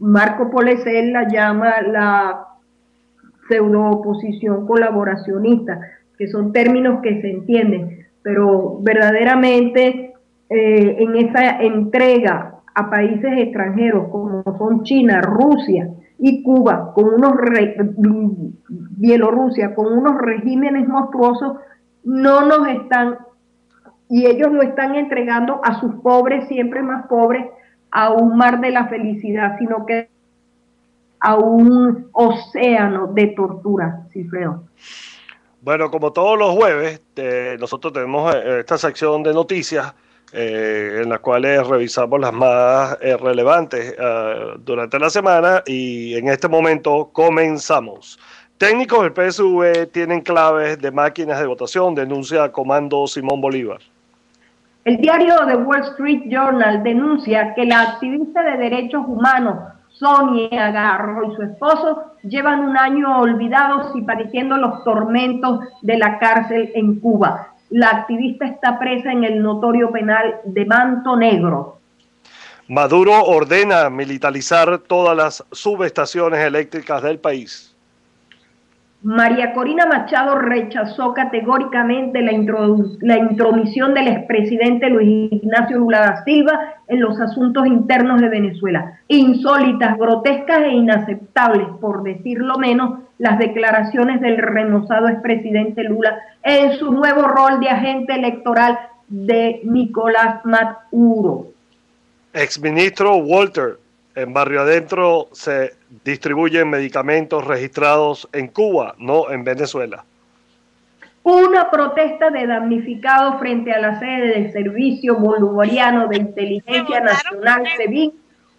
Marco Polesel la llama la pseudo-oposición colaboracionista, que son términos que se entienden, pero verdaderamente en esa entrega a países extranjeros como son China, Rusia y Cuba, Bielorrusia, con unos regímenes monstruosos, y ellos no están entregando a sus pobres, siempre más pobres, a un mar de la felicidad, sino que a un océano de tortura, Silfredo. Bueno, como todos los jueves, nosotros tenemos esta sección de noticias en las cuales revisamos las más relevantes durante la semana, y en este momento comenzamos. Técnicos del PSV tienen claves de máquinas de votación, denuncia Comando Simón Bolívar. El diario The Wall Street Journal denuncia que la activista de derechos humanos Sonia Garro y su esposo llevan un año olvidados y padeciendo los tormentos de la cárcel en Cuba. La activista está presa en el notorio penal de Manto Negro. Maduro ordena militarizar todas las subestaciones eléctricas del país. María Corina Machado rechazó categóricamente la intromisión del expresidente Luis Ignacio Lula da Silva en los asuntos internos de Venezuela. Insólitas, grotescas e inaceptables, por decirlo menos, las declaraciones del remozado expresidente Lula en su nuevo rol de agente electoral de Nicolás Maduro. Exministro Walter, en Barrio Adentro se distribuyen medicamentos registrados en Cuba, no en Venezuela. Una protesta de damnificados frente a la sede del Servicio Bolivariano de Inteligencia Nacional, SEBIN,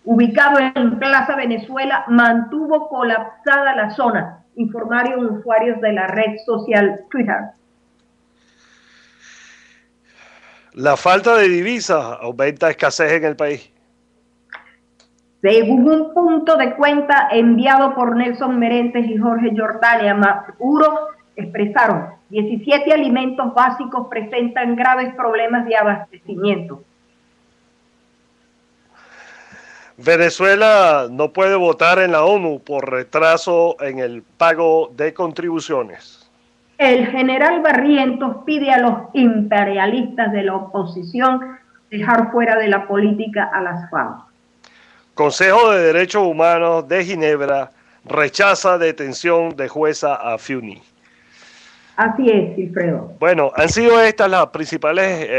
ubicado en Plaza Venezuela, mantuvo colapsada la zona, informaron usuarios de la red social Twitter. La falta de divisas aumenta escasez en el país. Según un punto de cuenta enviado por Nelson Merentes y Jorge Jordania Maduro, expresaron 17 alimentos básicos presentan graves problemas de abastecimiento. Venezuela no puede votar en la ONU por retraso en el pago de contribuciones. El general Barrientos pide a los imperialistas de la oposición dejar fuera de la política a las FARC. Consejo de Derechos Humanos de Ginebra rechaza detención de jueza Afiuni. Así es, Wilfredo. Bueno, han sido estas las principales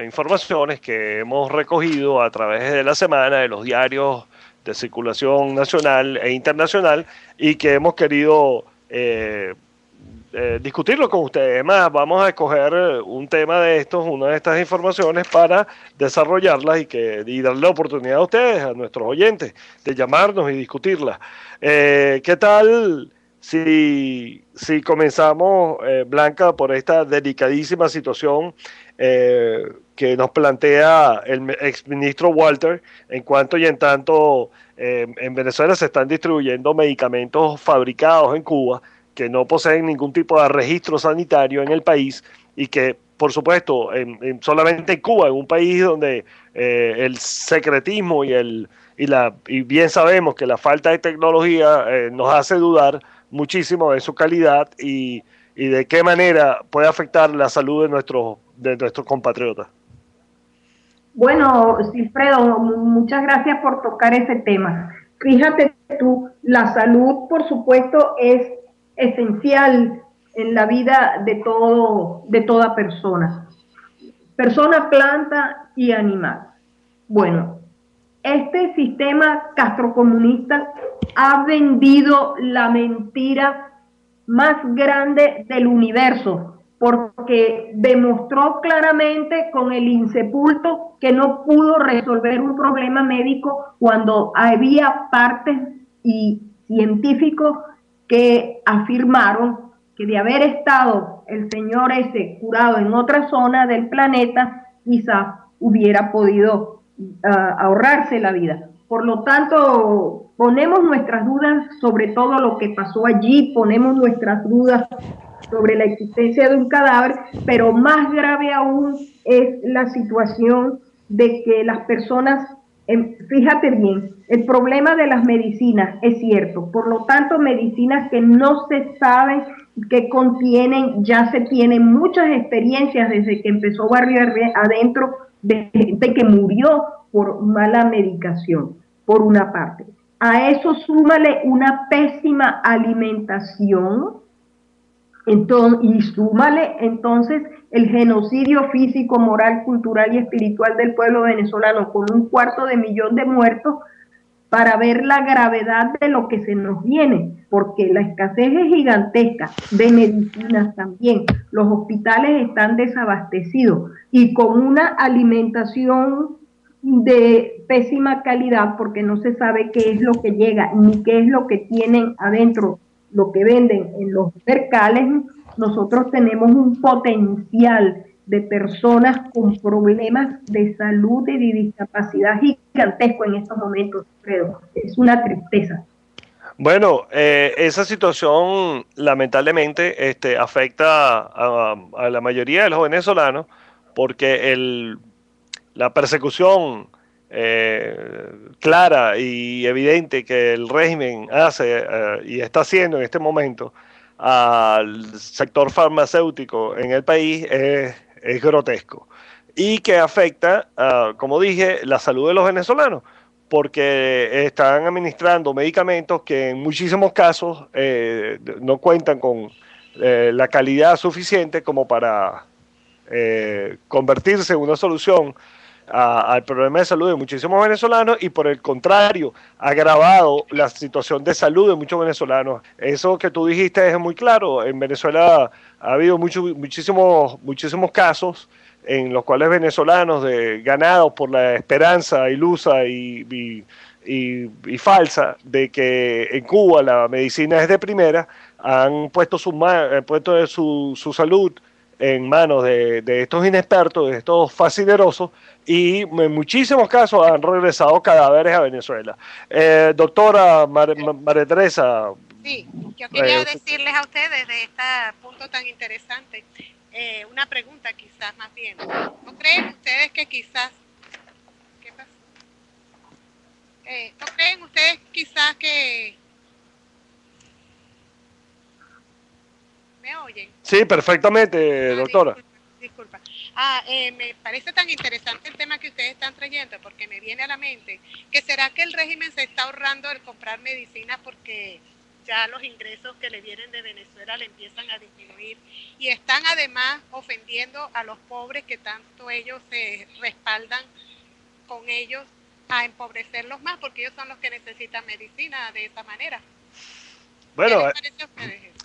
informaciones que hemos recogido a través de la semana de los diarios de circulación nacional e internacional y que hemos querido discutirlo con ustedes. Además, vamos a escoger un tema de estos, una de estas informaciones para desarrollarlas y darle la oportunidad a ustedes, a nuestros oyentes, de llamarnos y discutirlas. ¿Qué tal si comenzamos, Blanca, por esta delicadísima situación que nos plantea el exministro Walter, en cuanto y en tanto en Venezuela se están distribuyendo medicamentos fabricados en Cuba que no poseen ningún tipo de registro sanitario en el país y que, por supuesto, solamente en Cuba, en un país donde el secretismo y bien sabemos que la falta de tecnología nos hace dudar muchísimo de su calidad y de qué manera puede afectar la salud de nuestros compatriotas. Bueno, Silfredo, muchas gracias por tocar ese tema. Fíjate tú, la salud, por supuesto, es esencial en la vida de toda persona, planta y animal. Bueno, este sistema castrocomunista ha vendido la mentira más grande del universo, porque demostró claramente con el insepulto que no pudo resolver un problema médico cuando había partes y científicos que afirmaron que de haber estado el señor ese curado en otra zona del planeta, quizás hubiera podido ahorrarse la vida. Por lo tanto, ponemos nuestras dudas sobre todo lo que pasó allí, ponemos nuestras dudas sobre la existencia de un cadáver, pero más grave aún es la situación de que las personas, fíjate bien, el problema de las medicinas es cierto, por lo tanto medicinas que no se saben qué contienen, ya se tienen muchas experiencias desde que empezó Barrio Adentro de gente que murió por mala medicación, por una parte. A eso súmale una pésima alimentación, y súmale entonces el genocidio físico, moral, cultural y espiritual del pueblo venezolano con 250.000 de muertos, para ver la gravedad de lo que se nos viene, porque la escasez es gigantesca, de medicinas también, los hospitales están desabastecidos y con una alimentación de pésima calidad, porque no se sabe qué es lo que llega ni qué es lo que tienen adentro, lo que venden en los mercales. Nosotros tenemos un potencial de personas con problemas de salud y de discapacidad gigantesco en estos momentos, Fredo. Es una tristeza. Bueno, esa situación lamentablemente afecta a la mayoría de los venezolanos porque la persecución clara y evidente que el régimen hace y está haciendo en este momento al sector farmacéutico en el país es grotesco y que afecta, como dije, la salud de los venezolanos, porque están administrando medicamentos que en muchísimos casos no cuentan con la calidad suficiente como para convertirse en una solución al problema de salud de muchísimos venezolanos y por el contrario ha agravado la situación de salud de muchos venezolanos. Eso que tú dijiste es muy claro. En Venezuela ha habido muchísimos casos en los cuales venezolanos ganados por la esperanza ilusa y y falsa de que en Cuba la medicina es de primera, han puesto su salud en manos de estos inexpertos, de estos fascinerosos, y en muchísimos casos han regresado cadáveres a Venezuela. Doctora María Teresa. Sí, yo quería decirles a ustedes de este punto tan interesante, una pregunta quizás más bien. ¿No creen ustedes que quizás... ¿Qué pasa? ¿No creen ustedes quizás que... ¿Me oyen? Sí, perfectamente, doctora. Disculpa. Me parece tan interesante el tema que ustedes están trayendo, porque me viene a la mente que será que el régimen se está ahorrando el comprar medicinas porque ya los ingresos que le vienen de Venezuela le empiezan a disminuir y están además ofendiendo a los pobres que tanto ellos se respaldan con ellos a empobrecerlos más, porque ellos son los que necesitan medicina de esa manera. Bueno,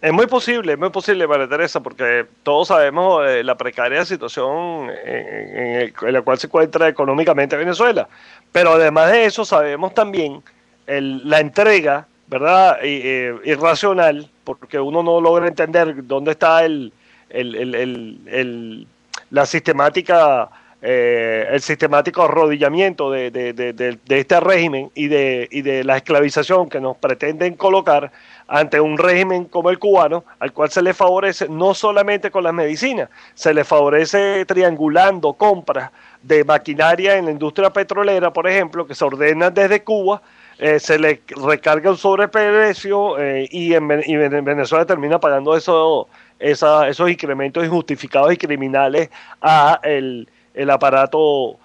es muy posible, María Teresa, porque todos sabemos la precaria situación en la cual se encuentra económicamente Venezuela. Pero además de eso, sabemos también la entrega, ¿verdad?, irracional, porque uno no logra entender dónde está la sistemática, el sistemático arrodillamiento de este régimen y de la esclavización que nos pretenden colocar ante un régimen como el cubano, al cual se le favorece no solamente con las medicinas, se le favorece triangulando compras de maquinaria en la industria petrolera, por ejemplo, que se ordenan desde Cuba, se le recarga un sobreprecio y en Venezuela termina pagando esos incrementos injustificados y criminales a el aparato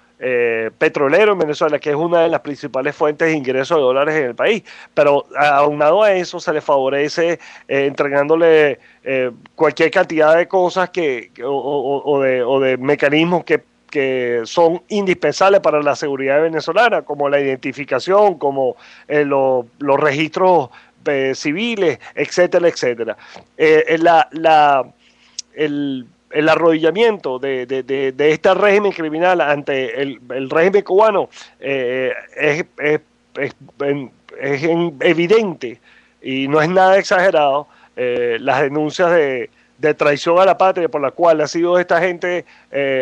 petrolero en Venezuela, que es una de las principales fuentes de ingresos de dólares en el país. Pero aunado a eso se le favorece entregándole cualquier cantidad de cosas o de mecanismos que son indispensables para la seguridad venezolana, como la identificación, como los registros civiles, etcétera, etcétera. El arrodillamiento de este régimen criminal ante el régimen cubano es evidente y no es nada exagerado las denuncias de traición a la patria por la cual ha sido esta gente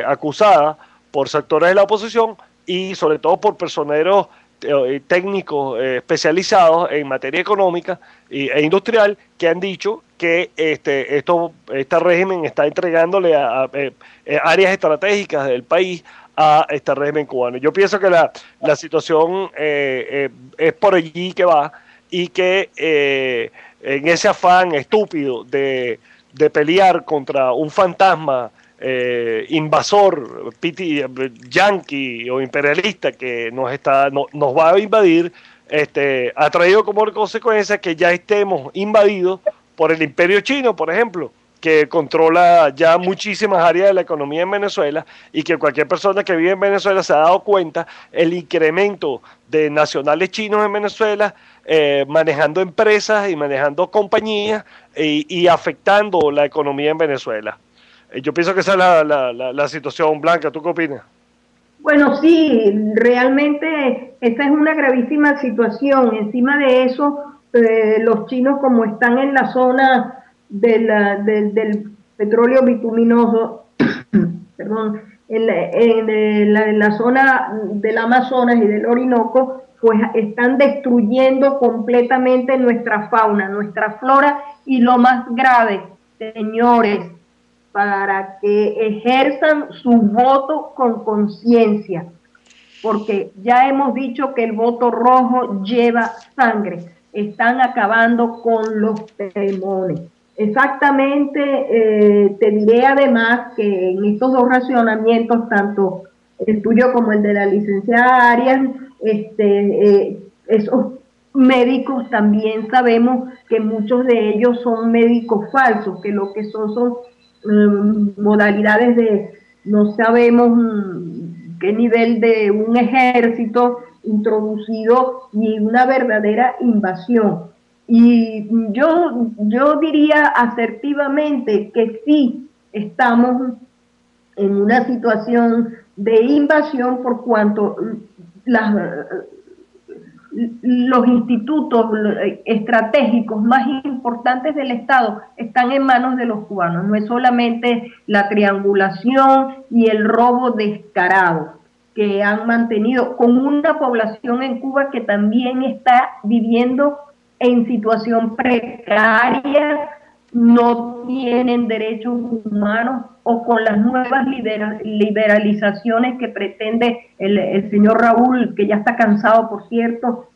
acusada por sectores de la oposición y sobre todo por personeros técnicos especializados en materia económica e industrial que han dicho que este régimen está entregándole a áreas estratégicas del país a este régimen cubano. Yo pienso que la situación es por allí que va y que en ese afán estúpido de pelear contra un fantasma invasor, yanqui o imperialista que nos va a invadir, ha traído como consecuencia que ya estemos invadidos por el imperio chino, por ejemplo, que controla ya muchísimas áreas de la economía en Venezuela y que cualquier persona que vive en Venezuela se ha dado cuenta el incremento de nacionales chinos en Venezuela, manejando empresas y manejando compañías y afectando la economía en Venezuela. Yo pienso que esa es la situación. Blanca, ¿tú qué opinas? Bueno, sí, realmente esta es una gravísima situación. Encima de eso, los chinos, como están en la zona del petróleo bituminoso, perdón, en la zona del Amazonas y del Orinoco, pues están destruyendo completamente nuestra fauna, nuestra flora, y lo más grave, señores, para que ejerzan su voto con conciencia, porque ya hemos dicho que el voto rojo lleva sangre, están acabando con los pulmones. Exactamente, te diré además que en estos dos racionamientos, tanto el tuyo como el de la licenciada Arias, esos médicos también sabemos que muchos de ellos son médicos falsos, que lo que son modalidades de no sabemos qué nivel de un ejército introducido y una verdadera invasión. Y yo diría asertivamente que sí estamos en una situación de invasión por cuanto los institutos estratégicos más importantes del Estado están en manos de los cubanos. No es solamente la triangulación y el robo descarado que han mantenido con una población en Cuba que también está viviendo en situación precaria, no tienen derechos humanos, o con las nuevas liberalizaciones que pretende el señor Raúl, que ya está cansado, por cierto,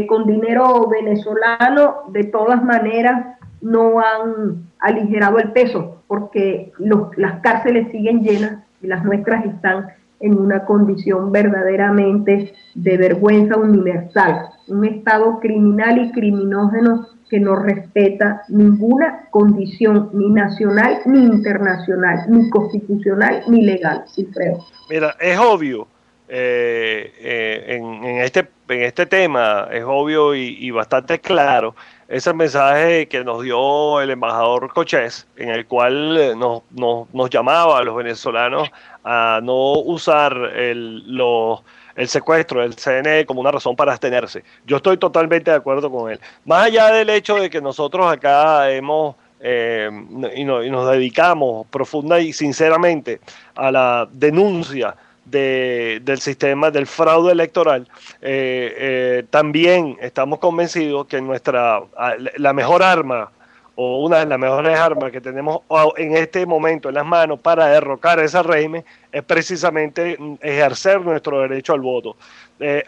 con dinero venezolano. De todas maneras no han aligerado el peso, porque las cárceles siguen llenas y las nuestras están en una condición verdaderamente de vergüenza universal, un estado criminal y criminógeno que no respeta ninguna condición, ni nacional, ni internacional, ni constitucional, ni legal. Silfredo. Mira, es obvio, en este tema, es obvio y bastante claro ese mensaje que nos dio el embajador Cochés, en el cual nos llamaba a los venezolanos a no usar el secuestro del CNE como una razón para abstenerse. Yo estoy totalmente de acuerdo con él. Más allá del hecho de que nosotros acá hemos y nos dedicamos profunda y sinceramente a la denuncia del sistema del fraude electoral, también estamos convencidos que la mejor arma, o una de las mejores armas que tenemos en este momento en las manos para derrocar ese régimen, es precisamente ejercer nuestro derecho al voto.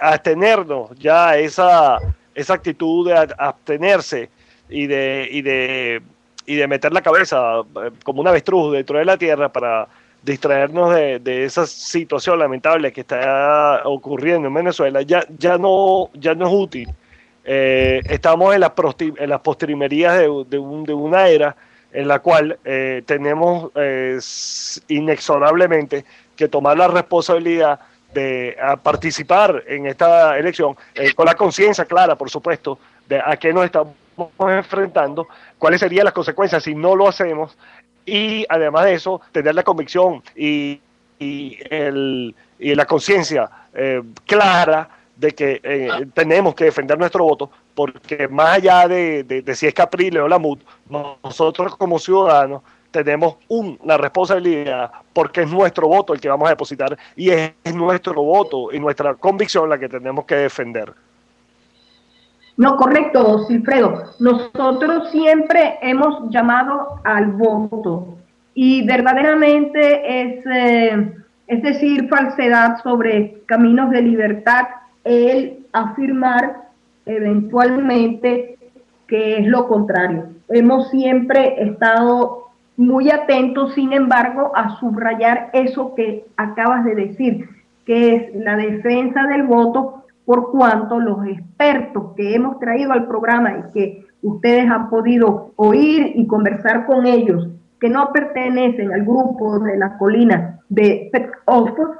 Abstenernos ya esa actitud de abstenerse y de meter la cabeza como un avestruz dentro de la tierra para distraernos de esa situación lamentable que está ocurriendo en Venezuela, ya no es útil. Estamos en las postrimerías de una era en la cual tenemos inexorablemente que tomar la responsabilidad de participar en esta elección con la conciencia clara, por supuesto, de a qué nos estamos enfrentando, cuáles serían las consecuencias si no lo hacemos, y además de eso tener la convicción y la conciencia clara de que tenemos que defender nuestro voto, porque más allá de si es Capriles o Lamut, nosotros como ciudadanos tenemos la responsabilidad, porque es nuestro voto el que vamos a depositar, y es nuestro voto y nuestra convicción la que tenemos que defender. No, correcto, Silfredo. Nosotros siempre hemos llamado al voto, y verdaderamente es decir falsedad sobre Caminos de Libertad el afirmar eventualmente que es lo contrario. Hemos siempre estado muy atentos, sin embargo, a subrayar eso que acabas de decir, que es la defensa del voto, por cuanto los expertos que hemos traído al programa y que ustedes han podido oír y conversar con ellos, que no pertenecen al grupo de la colina de Oxford,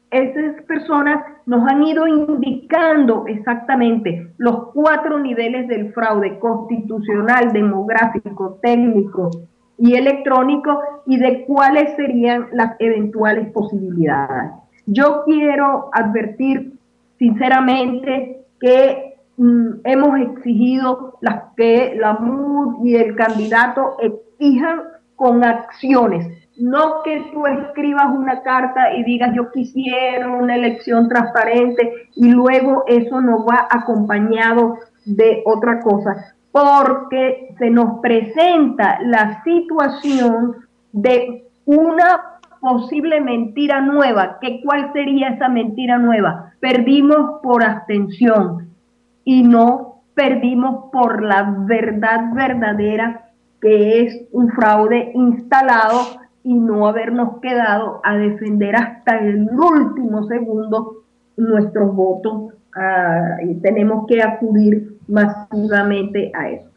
esas personas nos han ido indicando exactamente los 4 niveles del fraude: constitucional, demográfico, técnico y electrónico, y de cuáles serían las eventuales posibilidades. Yo quiero advertir sinceramente que hemos exigido que la MUD y el candidato exijan con acciones, no que tú escribas una carta y digas yo quisiera una elección transparente y luego eso no va acompañado de otra cosa, porque se nos presenta la situación de una posible mentira nueva. ¿Cuál sería esa mentira nueva? Perdimos por abstención y no perdimos por la verdad verdadera, que es un fraude instalado, y no habernos quedado a defender hasta el último segundo nuestros votos. Y tenemos que acudir masivamente a eso.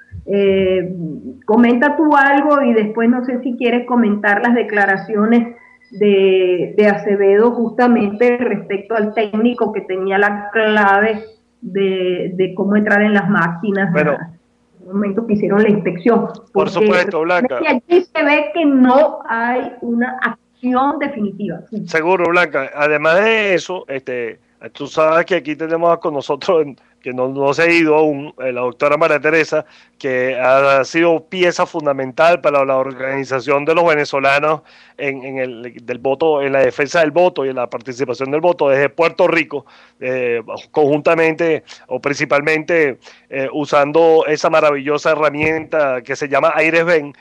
Comenta tú algo y después no sé si quieres comentar las declaraciones de Acevedo justamente respecto al técnico que tenía la clave de cómo entrar en las máquinas. Pero en el momento que hicieron la inspección. Por supuesto, Blanca. Allí se ve que no hay una acción definitiva. Sí. Seguro, Blanca. Además de eso, Tú sabes que aquí tenemos con nosotros, que no se ha ido aún, la doctora María Teresa, que ha sido pieza fundamental para la organización de los venezolanos del voto, en la defensa del voto y en la participación del voto desde Puerto Rico, conjuntamente o principalmente usando esa maravillosa herramienta que se llama AiresVen,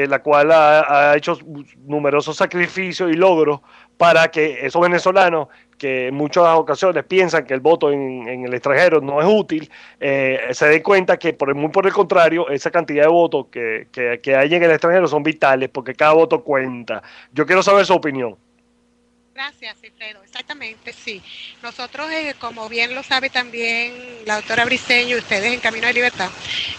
la cual ha hecho numerosos sacrificios y logros para que esos venezolanos que en muchas ocasiones piensan que el voto en el extranjero no es útil, se den cuenta que muy por el contrario, esa cantidad de votos que hay en el extranjero son vitales porque cada voto cuenta. Yo quiero saber su opinión. Gracias, Alfredo. Exactamente, sí. Nosotros, como bien lo sabe también la doctora Briceño y ustedes en Camino de Libertad,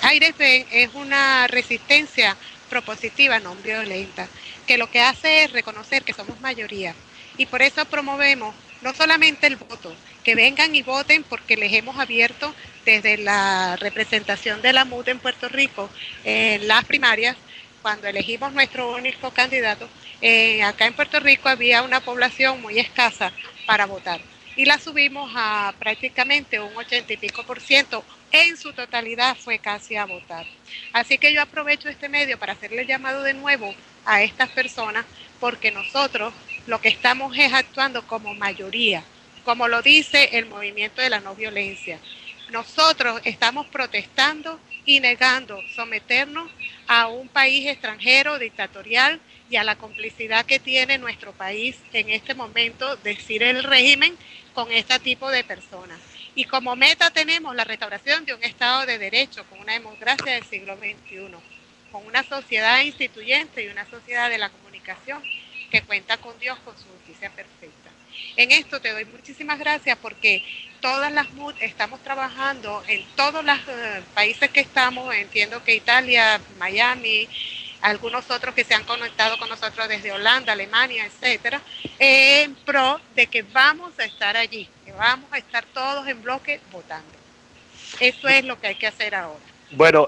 AiresVen es una resistencia propositiva no violenta, que lo que hace es reconocer que somos mayoría y por eso promovemos no solamente el voto, que vengan y voten porque les hemos abierto desde la representación de la MUD en Puerto Rico en las primarias, cuando elegimos nuestro único candidato, acá en Puerto Rico había una población muy escasa para votar y la subimos a prácticamente un 80 y pico %, en su totalidad fue casi a votar. Así que yo aprovecho este medio para hacerle llamado de nuevo a estas personas porque nosotros lo que estamos es actuando como mayoría, como lo dice el movimiento de la no violencia. Nosotros estamos protestando y negando someternos a un país extranjero dictatorial y a la complicidad que tiene nuestro país en este momento, decir el régimen con este tipo de personas. Y como meta tenemos la restauración de un Estado de Derecho con una democracia del siglo XXI, con una sociedad instituyente y una sociedad de la comunicación que cuenta con Dios, con su justicia perfecta. En esto te doy muchísimas gracias porque todas las MUD estamos trabajando en todos los países que estamos, entiendo que Italia, Miami, algunos otros que se han conectado con nosotros desde Holanda, Alemania, etcétera, en pro de que vamos a estar allí, que vamos a estar todos en bloque votando. Eso es lo que hay que hacer ahora. Bueno,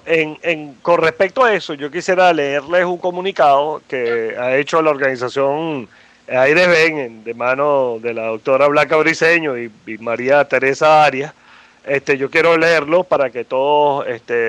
con respecto a eso, yo quisiera leerles un comunicado que ha hecho la organización AiresVen de mano de la doctora Blanca Briceño y María Teresa Arias. Yo quiero leerlo para que todos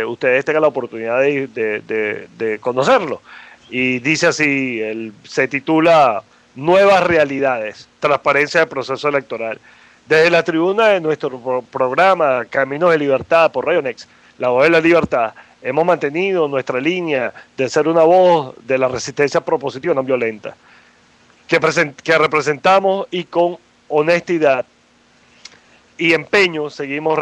ustedes tengan la oportunidad de conocerlo. Y dice así, se titula Nuevas Realidades, Transparencia del Proceso Electoral. Desde la tribuna de nuestro programa Caminos de Libertad por Radio Next, la voz de la libertad, hemos mantenido nuestra línea de ser una voz de la resistencia propositiva no violenta, que representamos y con honestidad y empeño seguimos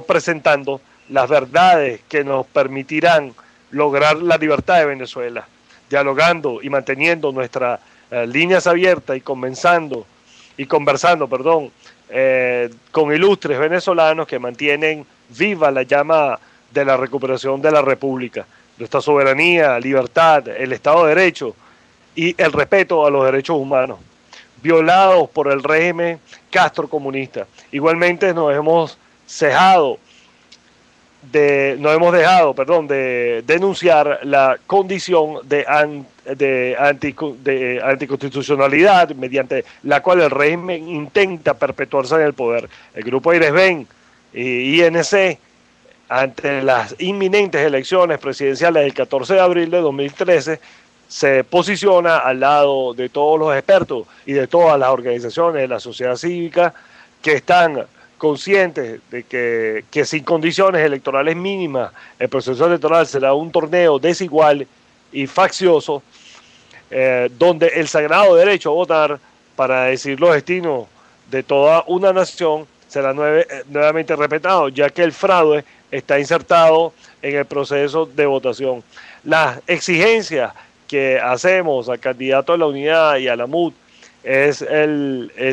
presentando las verdades que nos permitirán lograr la libertad de Venezuela, dialogando y manteniendo nuestras líneas abiertas y conversando, con ilustres venezolanos que mantienen viva la llama de la recuperación de la República, nuestra soberanía, libertad, el Estado de Derecho y el respeto a los derechos humanos, violados por el régimen castrocomunista. Igualmente nos hemos dejado de denunciar la condición de anticonstitucionalidad mediante la cual el régimen intenta perpetuarse en el poder. El grupo AiresVen y INC, ante las inminentes elecciones presidenciales del 14 de abril de 2013, se posiciona al lado de todos los expertos y de todas las organizaciones de la sociedad cívica que están conscientes de que sin condiciones electorales mínimas el proceso electoral será un torneo desigual y faccioso, donde el sagrado derecho a votar para decidir los destinos de toda una nación será nuevamente respetado, ya que el fraude está insertado en el proceso de votación. Las exigencias que hacemos al candidato de la unidad y a la MUD es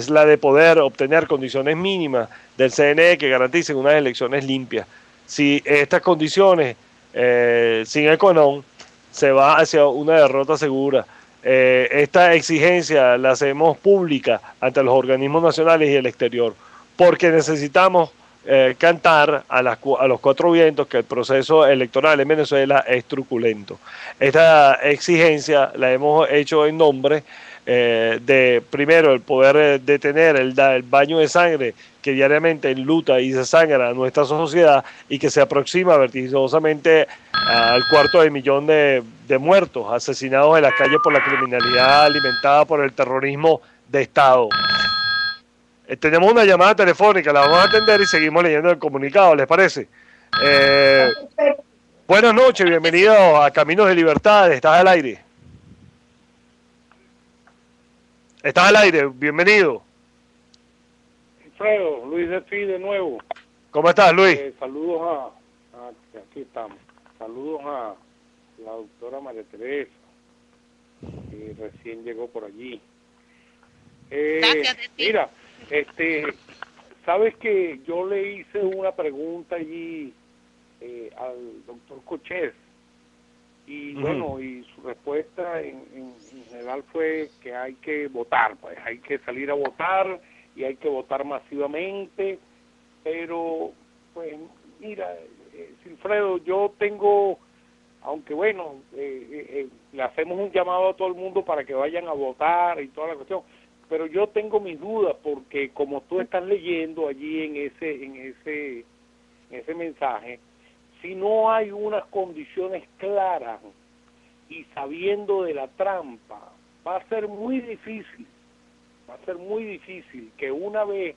la de poder obtener condiciones mínimas del CNE que garanticen unas elecciones limpias. Si estas condiciones sin econón, se va hacia una derrota segura. Esta exigencia la hacemos pública ante los organismos nacionales y el exterior, porque necesitamos cantar a los cuatro vientos que el proceso electoral en Venezuela es truculento. Esta exigencia la hemos hecho en nombre de, primero, el poder detener el baño de sangre que diariamente enluta y desangra a nuestra sociedad y que se aproxima vertiginosamente al 250.000 de muertos asesinados en las calles por la criminalidad alimentada por el terrorismo de Estado. Tenemos una llamada telefónica, la vamos a atender y seguimos leyendo el comunicado, ¿les parece? Buenas noches, bienvenido a Caminos de Libertad, estás al aire. Estás al aire, bienvenido. Alfredo, Luis de Fi de nuevo. ¿Cómo estás, Luis? Saludos aquí estamos. Saludos a la doctora María Teresa, que recién llegó por allí. Mira, sabes que yo le hice una pregunta allí al doctor Cochet y bueno, y su respuesta en general fue que hay que votar, pues hay que salir a votar y hay que votar masivamente, pero pues mira, Silfredo, yo tengo, aunque bueno, le hacemos un llamado a todo el mundo para que vayan a votar y toda la cuestión, pero yo tengo mis dudas porque como tú estás leyendo allí en ese mensaje, si no hay unas condiciones claras y sabiendo de la trampa, va a ser muy difícil que una vez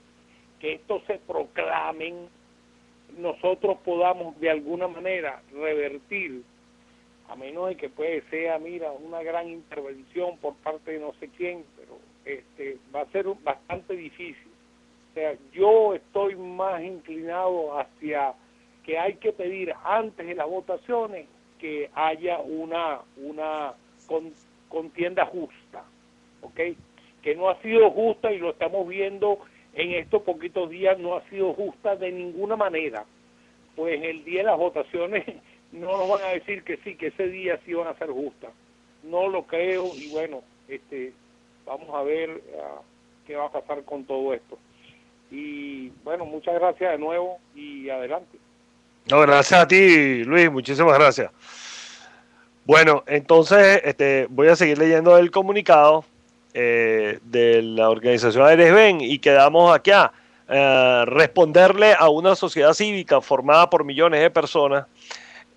que esto se proclamen, nosotros podamos de alguna manera revertir, a menos de que sea, mira, una gran intervención por parte de no sé quién, pero va a ser bastante difícil. O sea, yo estoy más inclinado hacia que hay que pedir antes de las votaciones que haya una contienda justa, ¿ok? Que no ha sido justa y lo estamos viendo en estos poquitos días, no ha sido justa de ninguna manera. Pues el día de las votaciones no nos van a decir que sí, que ese día sí van a ser justas. No lo creo y bueno, vamos a ver qué va a pasar con todo esto. Y bueno, muchas gracias de nuevo y adelante. No, gracias a ti, Luis, muchísimas gracias. Bueno, entonces voy a seguir leyendo el comunicado de la organización Aires-Ven y quedamos aquí a responderle a una sociedad cívica formada por millones de personas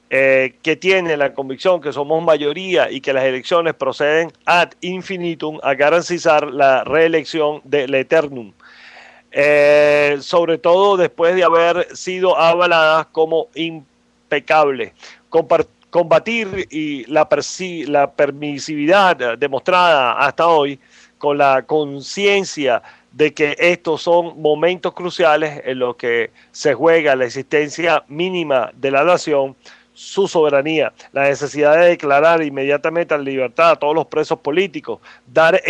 que tiene la convicción que somos mayoría y que las elecciones proceden ad infinitum a garantizar la reelección del Eternum. Sobre todo después de haber sido avaladas como impecables. Combatir y la permisividad demostrada hasta hoy con la conciencia de que estos son momentos cruciales en los que se juega la existencia mínima de la nación, su soberanía, la necesidad de declarar inmediatamente la libertad a todos los presos políticos, dar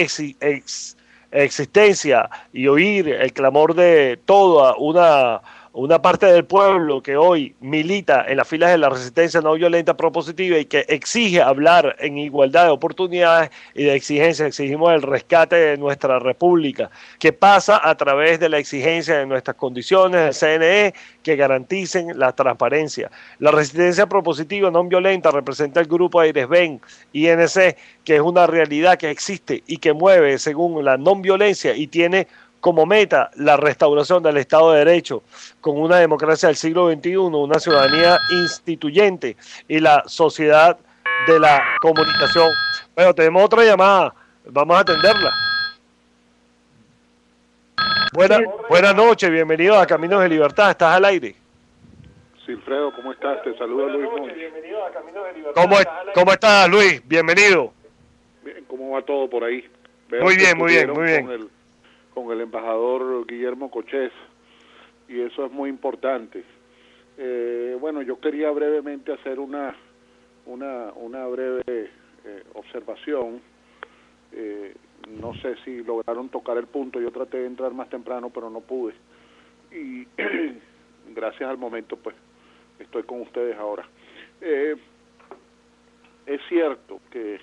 existencia y oír el clamor de toda una parte del pueblo que hoy milita en las filas de la resistencia no violenta propositiva y que exige hablar en igualdad de oportunidades y de exigencia. Exigimos el rescate de nuestra república, que pasa a través de la exigencia de nuestras condiciones del CNE que garanticen la transparencia. La resistencia propositiva no violenta representa el grupo Aires-Ven, INC, que es una realidad que existe y que mueve según la no violencia y tiene como meta la restauración del Estado de Derecho, con una democracia del siglo XXI, una ciudadanía instituyente y la sociedad de la comunicación. Bueno, tenemos otra llamada, vamos a atenderla. Buenas noches, bienvenido a Caminos de Libertad, estás al aire. Silfredo, ¿cómo estás? Te saluda Luis Montt. ¿Cómo estás, Luis? Bienvenido. Bien, ¿cómo va todo por ahí? Veo muy bien. Con el embajador Guillermo Cochet, y eso es muy importante. Bueno, yo quería brevemente hacer una breve observación. No sé si lograron tocar el punto, yo traté de entrar más temprano, pero no pude. Y gracias al momento, pues, estoy con ustedes ahora. Es cierto que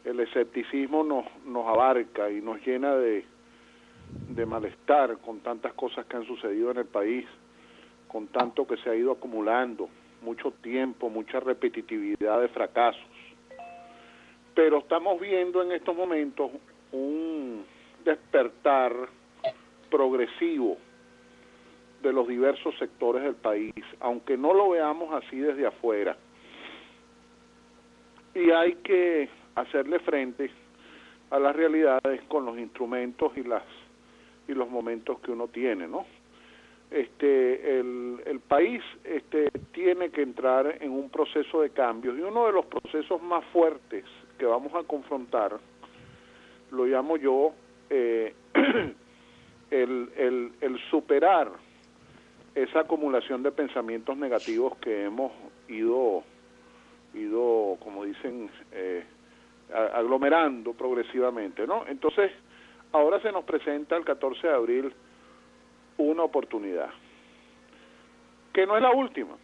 el escepticismo nos abarca y nos llena de malestar con tantas cosas que han sucedido en el país, con tanto que se ha ido acumulando, mucho tiempo, mucha repetitividad de fracasos. Pero estamos viendo en estos momentos un despertar progresivo de los diversos sectores del país, aunque no lo veamos así desde afuera. Y hay que hacerle frente a las realidades con los instrumentos y los momentos que uno tiene, ¿no? El país tiene que entrar en un proceso de cambios, y uno de los procesos más fuertes que vamos a confrontar lo llamo yo el superar esa acumulación de pensamientos negativos que hemos ido como dicen, aglomerando progresivamente, ¿no? Entonces, ahora se nos presenta el 14 de abril una oportunidad, que no es la última.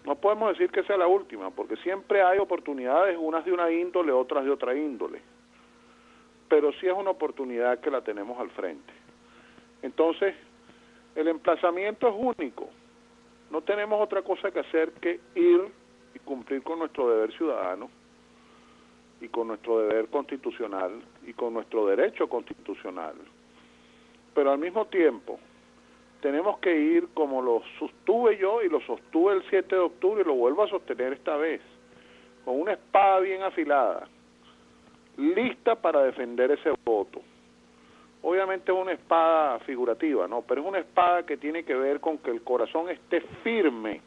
No podemos decir que sea la última, porque siempre hay oportunidades, unas de una índole, otras de otra índole. Pero sí es una oportunidad que la tenemos al frente. Entonces, el emplazamiento es único. No tenemos otra cosa que hacer que ir y cumplir con nuestro deber ciudadano y con nuestro deber constitucional y con nuestro derecho constitucional. Pero al mismo tiempo, tenemos que ir, como lo sostuve yo y lo sostuve el 7 de octubre y lo vuelvo a sostener esta vez, con una espada bien afilada, lista para defender ese voto. Obviamente es una espada figurativa, ¿no? Pero es una espada que tiene que ver con que el corazón esté firme,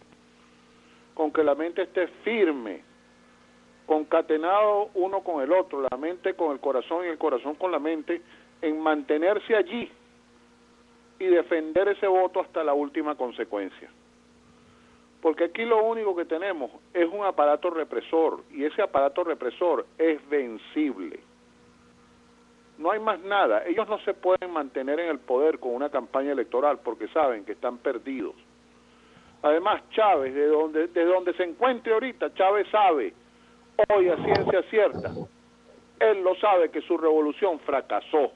con que la mente esté firme, concatenado uno con el otro, la mente con el corazón y el corazón con la mente, en mantenerse allí y defender ese voto hasta la última consecuencia. Porque aquí lo único que tenemos es un aparato represor, y ese aparato represor es vencible. No hay más nada. Ellos no se pueden mantener en el poder con una campaña electoral porque saben que están perdidos. Además, Chávez, de donde se encuentre ahorita, Chávez sabe, hoy a ciencia cierta, él lo sabe, que su revolución fracasó.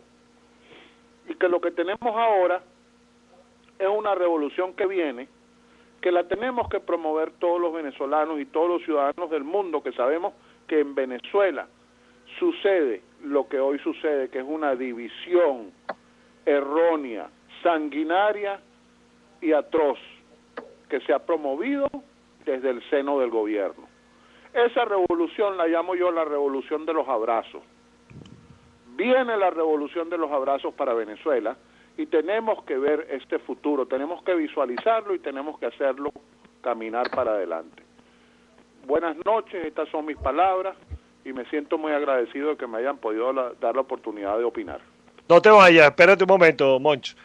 Y que lo que tenemos ahora es una revolución que viene, que la tenemos que promover todos los venezolanos y todos los ciudadanos del mundo, que sabemos que en Venezuela sucede lo que hoy sucede, que es una división errónea, sanguinaria y atroz, que se ha promovido desde el seno del gobierno. Esa revolución la llamo yo la revolución de los abrazos. Viene la revolución de los abrazos para Venezuela y tenemos que ver este futuro, tenemos que visualizarlo y tenemos que hacerlo caminar para adelante. Buenas noches, estas son mis palabras y me siento muy agradecido de que me hayan podido dar la oportunidad de opinar. No te vayas, espérate un momento, Moncho.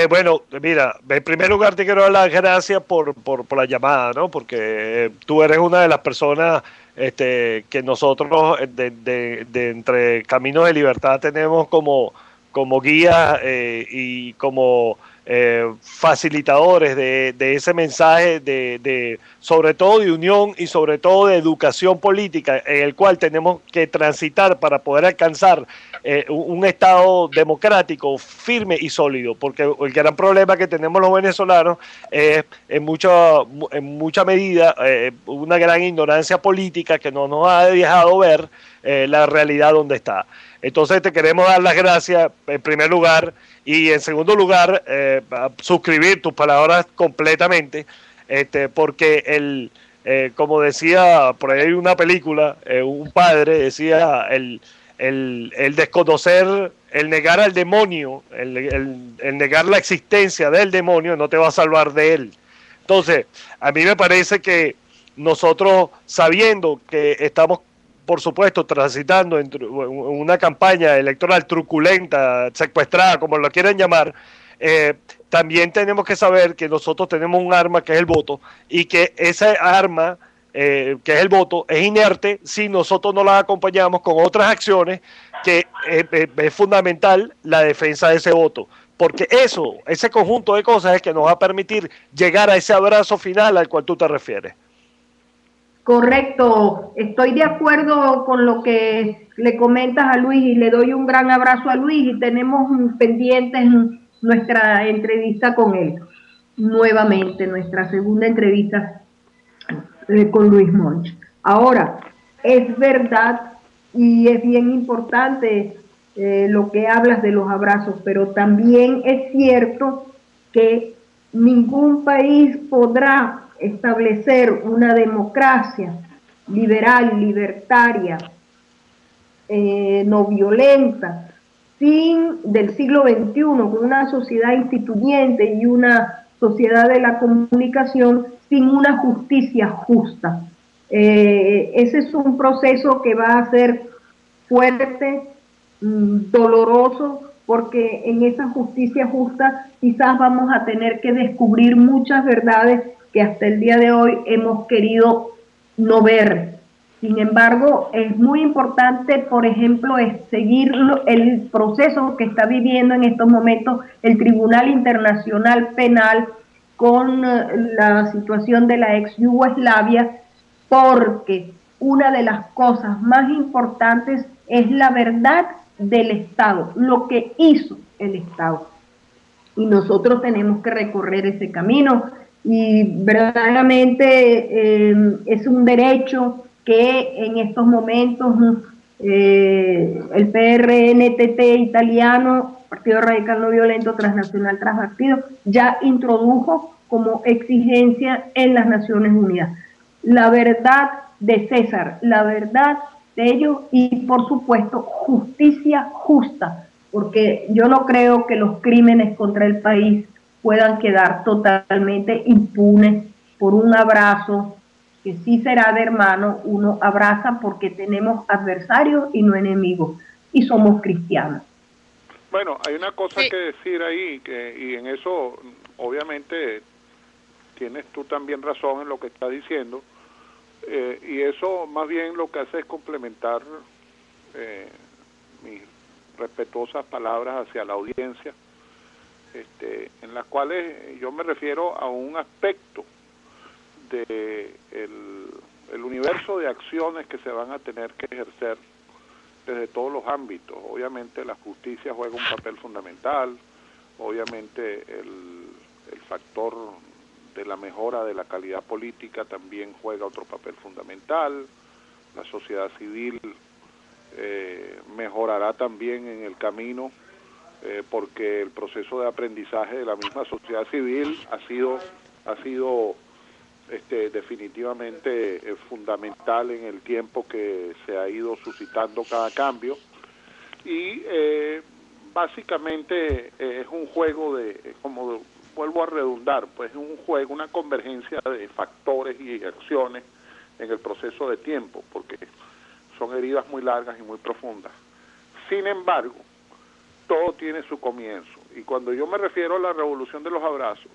Bueno, mira, en primer lugar te quiero dar las gracias por la llamada, ¿no? Porque tú eres una de las personas que nosotros de entre Caminos de Libertad tenemos como guías y como facilitadores de ese mensaje de sobre todo de unión y sobre todo de educación política, en el cual tenemos que transitar para poder alcanzar un Estado democrático firme y sólido, porque el gran problema que tenemos los venezolanos es en mucha medida una gran ignorancia política que no nos ha dejado ver la realidad donde está. Entonces te queremos dar las gracias en primer lugar y en segundo lugar suscribir tus palabras completamente, porque como decía por ahí una película, un padre decía el desconocer, el negar al demonio, el negar la existencia del demonio no te va a salvar de él. Entonces, a mí me parece que nosotros, sabiendo que estamos, por supuesto, transitando entre una campaña electoral truculenta, secuestrada, como lo quieran llamar, también tenemos que saber que nosotros tenemos un arma que es el voto, y que esa arma que es el voto, es inerte si nosotros no la acompañamos con otras acciones que es fundamental la defensa de ese voto, porque ese conjunto de cosas es que nos va a permitir llegar a ese abrazo final al cual tú te refieres. Correcto, estoy de acuerdo con lo que le comentas a Luis y le doy un gran abrazo a Luis y tenemos pendientes nuestra entrevista con él, nuevamente nuestra segunda entrevista con Luis Monch. Ahora, es verdad y es bien importante lo que hablas de los abrazos, pero también es cierto que ningún país podrá establecer una democracia liberal, libertaria, no violenta, del siglo XXI, con una sociedad instituyente y una sociedad de la comunicación, sin una justicia justa. Ese es un proceso que va a ser fuerte, doloroso, porque en esa justicia justa quizás vamos a tener que descubrir muchas verdades que hasta el día de hoy hemos querido no ver. Sin embargo, es muy importante, por ejemplo, seguir el proceso que está viviendo en estos momentos el Tribunal Internacional Penal con la situación de la ex Yugoslavia, porque una de las cosas más importantes es la verdad del Estado, lo que hizo el Estado. Y nosotros tenemos que recorrer ese camino y verdaderamente es un derecho que en estos momentos el PRNTT italiano, Partido Radical No Violento Transnacional Transpartido, ya introdujo como exigencia en las Naciones Unidas. La verdad de César, la verdad de ellos y por supuesto justicia justa, porque yo no creo que los crímenes contra el país puedan quedar totalmente impunes por un abrazo que sí será de hermano. Uno abraza porque tenemos adversarios y no enemigos, y somos cristianos. Bueno, hay una cosa que decir ahí, y en eso obviamente tienes tú también razón en lo que estás diciendo, y eso más bien lo que hace es complementar mis respetuosas palabras hacia la audiencia, en las cuales yo me refiero a un aspecto de el universo de acciones que se van a tener que ejercer desde todos los ámbitos. Obviamente la justicia juega un papel fundamental, obviamente el factor de la mejora de la calidad política también juega otro papel fundamental, la sociedad civil mejorará también en el camino, porque el proceso de aprendizaje de la misma sociedad civil ha sido definitivamente fundamental en el tiempo que se ha ido suscitando cada cambio, y básicamente es un juego como vuelvo a redundar, pues es un juego, una convergencia de factores y acciones en el proceso de tiempo, porque son heridas muy largas y muy profundas. Sin embargo, todo tiene su comienzo, y cuando yo me refiero a la revolución de los abrazos,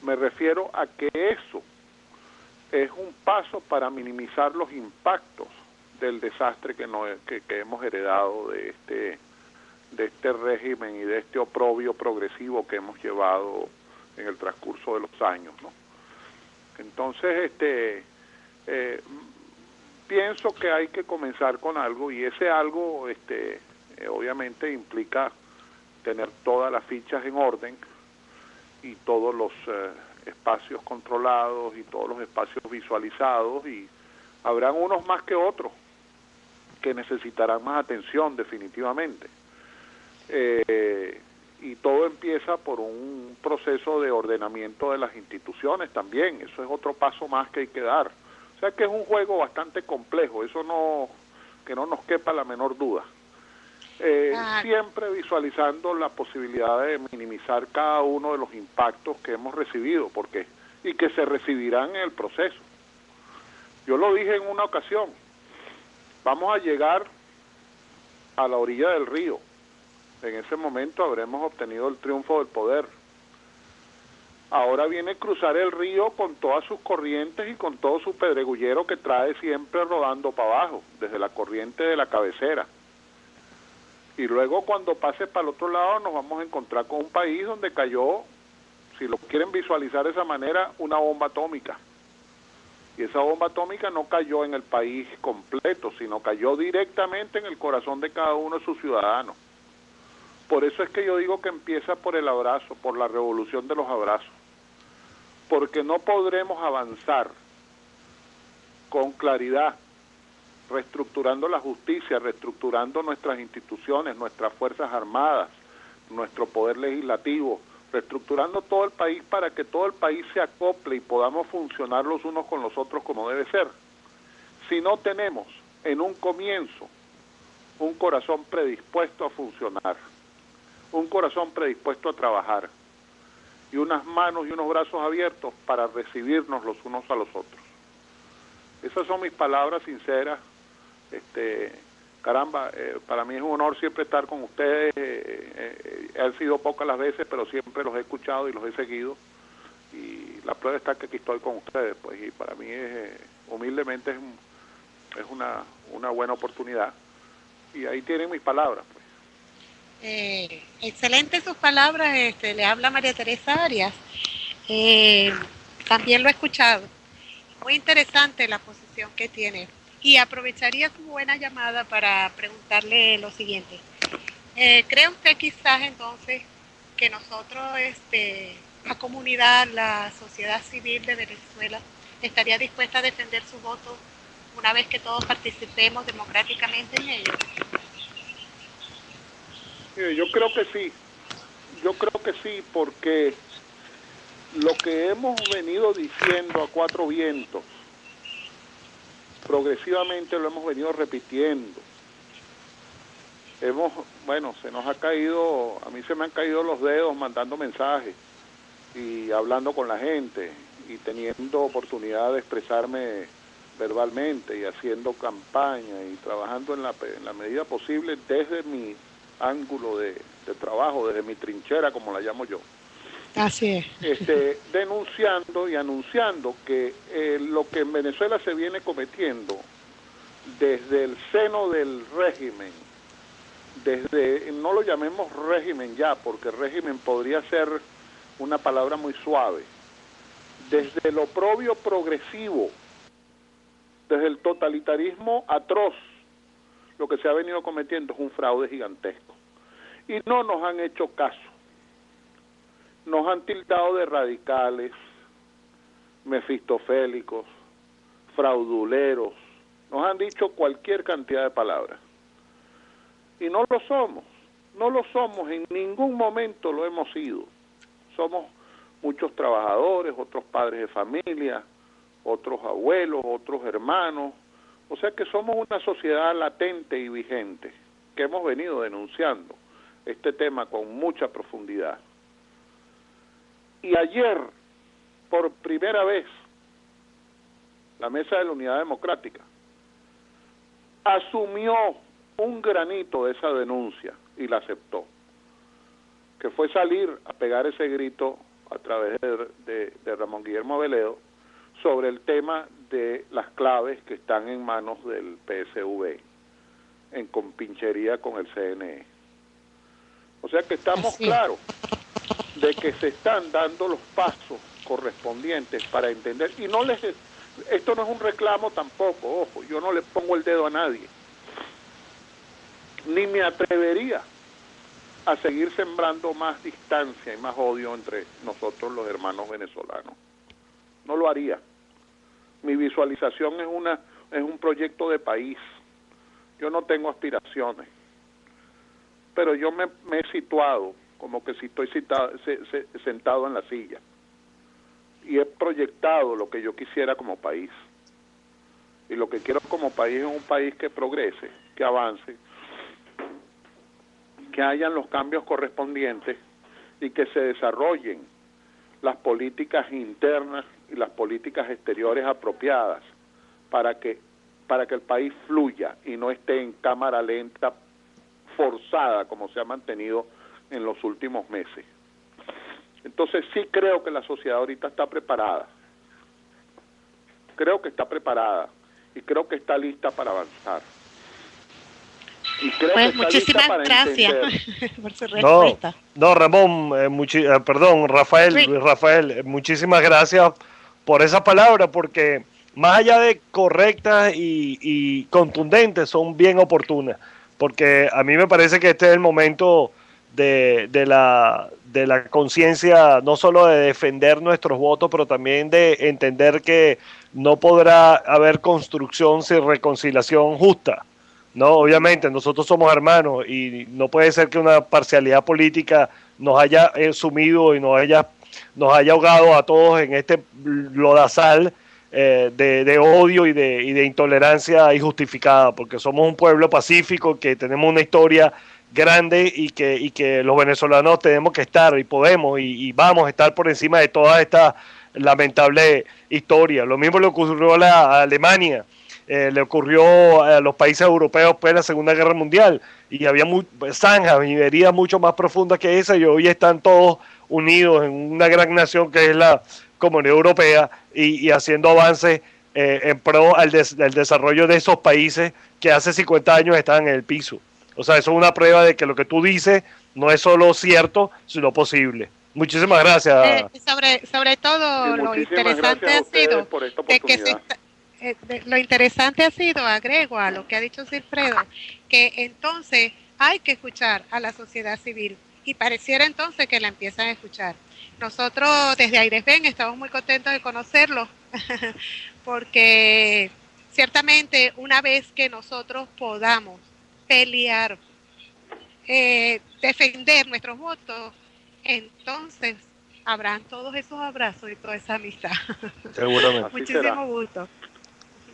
me refiero a que eso es un paso para minimizar los impactos del desastre que hemos heredado de este régimen y de este oprobio progresivo que hemos llevado en el transcurso de los años, ¿no? Entonces, pienso que hay que comenzar con algo, y ese algo, obviamente implica tener todas las fichas en orden y todos los espacios controlados y todos los espacios visualizados, y habrán unos más que otros que necesitarán más atención definitivamente. Y todo empieza por un proceso de ordenamiento de las instituciones también. Eso es otro paso más que hay que dar. O sea que es un juego bastante complejo, eso que no nos quepa la menor duda. Siempre visualizando la posibilidad de minimizar cada uno de los impactos que hemos recibido, y que se recibirán en el proceso. Yo lo dije en una ocasión, vamos a llegar a la orilla del río. En ese momento habremos obtenido el triunfo del poder. Ahora viene cruzar el río con todas sus corrientes y con todo su pedregullero que trae siempre rodando para abajo, desde la corriente de la cabecera. Y luego cuando pase para el otro lado nos vamos a encontrar con un país donde cayó, si lo quieren visualizar de esa manera, una bomba atómica. Y esa bomba atómica no cayó en el país completo, sino cayó directamente en el corazón de cada uno de sus ciudadanos. Por eso es que yo digo que empieza por el abrazo, por la revolución de los abrazos. Porque no podremos avanzar con claridad reestructurando la justicia, reestructurando nuestras instituciones, nuestras Fuerzas Armadas, nuestro poder legislativo, reestructurando todo el país para que todo el país se acople y podamos funcionar los unos con los otros como debe ser. Si no tenemos en un comienzo un corazón predispuesto a funcionar, un corazón predispuesto a trabajar y unas manos y unos brazos abiertos para recibirnos los unos a los otros. Esas son mis palabras sinceras. Caramba, para mí es un honor siempre estar con ustedes. Han sido pocas las veces, pero siempre los he escuchado y los he seguido. Y la prueba está que aquí estoy con ustedes, pues, y para mí humildemente es una buena oportunidad. Y ahí tienen mis palabras, pues. Excelente sus palabras. Le habla María Teresa Arias. También lo he escuchado. Muy interesante la posición que tiene. Y aprovecharía su buena llamada para preguntarle lo siguiente. ¿Cree usted quizás entonces que nosotros, la comunidad, la sociedad civil de Venezuela, estaría dispuesta a defender su voto una vez que todos participemos democráticamente en ello? Yo creo que sí, porque lo que hemos venido diciendo a cuatro vientos, progresivamente lo hemos venido repitiendo. Se nos ha caído, a mí se me han caído los dedos mandando mensajes y hablando con la gente y teniendo oportunidad de expresarme verbalmente y haciendo campaña y trabajando en la medida posible desde mi ángulo de trabajo, desde mi trinchera, como la llamo yo. Así es. Denunciando y anunciando que lo que en Venezuela se viene cometiendo desde el seno del régimen, no lo llamemos régimen ya, porque régimen podría ser una palabra muy suave, desde el oprobio progresivo, desde el totalitarismo atroz, lo que se ha venido cometiendo es un fraude gigantesco. Y no nos han hecho caso. Nos han tildado de radicales, mefistofélicos, frauduleros. Nos han dicho cualquier cantidad de palabras. Y no lo somos, en ningún momento lo hemos sido. Somos muchos trabajadores, otros padres de familia, otros abuelos, otros hermanos. O sea que somos una sociedad latente y vigente, que hemos venido denunciando este tema con mucha profundidad. Y ayer, por primera vez, la Mesa de la Unidad Democrática asumió un granito de esa denuncia y la aceptó, que fue salir a pegar ese grito a través de Ramón Guillermo Veledo sobre el tema de las claves que están en manos del PSV, en compinchería con el CNE. O sea que estamos claros de que se están dando los pasos correspondientes para entender, y esto no es un reclamo tampoco, ojo, yo no le pongo el dedo a nadie, ni me atrevería a seguir sembrando más distancia y más odio entre nosotros los hermanos venezolanos. No lo haría. Mi visualización es un proyecto de país. Yo no tengo aspiraciones, pero yo me he situado como que si estoy sentado en la silla y he proyectado lo que yo quisiera como país. Y lo que quiero como país es un país que progrese, que avance, que hayan los cambios correspondientes y que se desarrollen las políticas internas y las políticas exteriores apropiadas para que el país fluya y no esté en cámara lenta, forzada, como se ha mantenido en los últimos meses. Entonces sí creo que la sociedad ahorita está preparada. Creo que está preparada y creo que está lista para avanzar. Y creo pues que muchísimas gracias por su respuesta. No, Ramón, perdón, Rafael, muchísimas gracias por esa palabra, porque más allá de correctas y contundentes, son bien oportunas, porque a mí me parece que este es el momento de la conciencia, no solo de defender nuestros votos, pero también de entender que no podrá haber construcción sin reconciliación justa. No, obviamente nosotros somos hermanos y no puede ser que una parcialidad política nos haya sumido y nos haya ahogado a todos en este lodazal de odio y de intolerancia injustificada, porque somos un pueblo pacífico que tenemos una historia grande y que los venezolanos tenemos que estar y podemos y vamos a estar por encima de toda esta lamentable historia. Lo mismo le ocurrió a Alemania, le ocurrió a los países europeos después de la Segunda Guerra Mundial, y había zanjas y heridas mucho más profundas que esa, y hoy están todos unidos en una gran nación que es la Comunidad Europea y haciendo avances en pro del desarrollo de esos países que hace 50 años estaban en el piso. O sea, eso es una prueba de que lo que tú dices no es solo cierto, sino posible. Muchísimas gracias. Sobre todo, lo interesante ha sido de que lo interesante ha sido, agrego a lo que ha dicho Silfredo, que entonces hay que escuchar a la sociedad civil y pareciera entonces que la empiezan a escuchar. Nosotros desde Aires Ven estamos muy contentos de conocerlos porque ciertamente una vez que nosotros podamos pelear, defender nuestros votos, entonces habrán todos esos abrazos y toda esa amistad. Seguramente. Muchísimo gusto.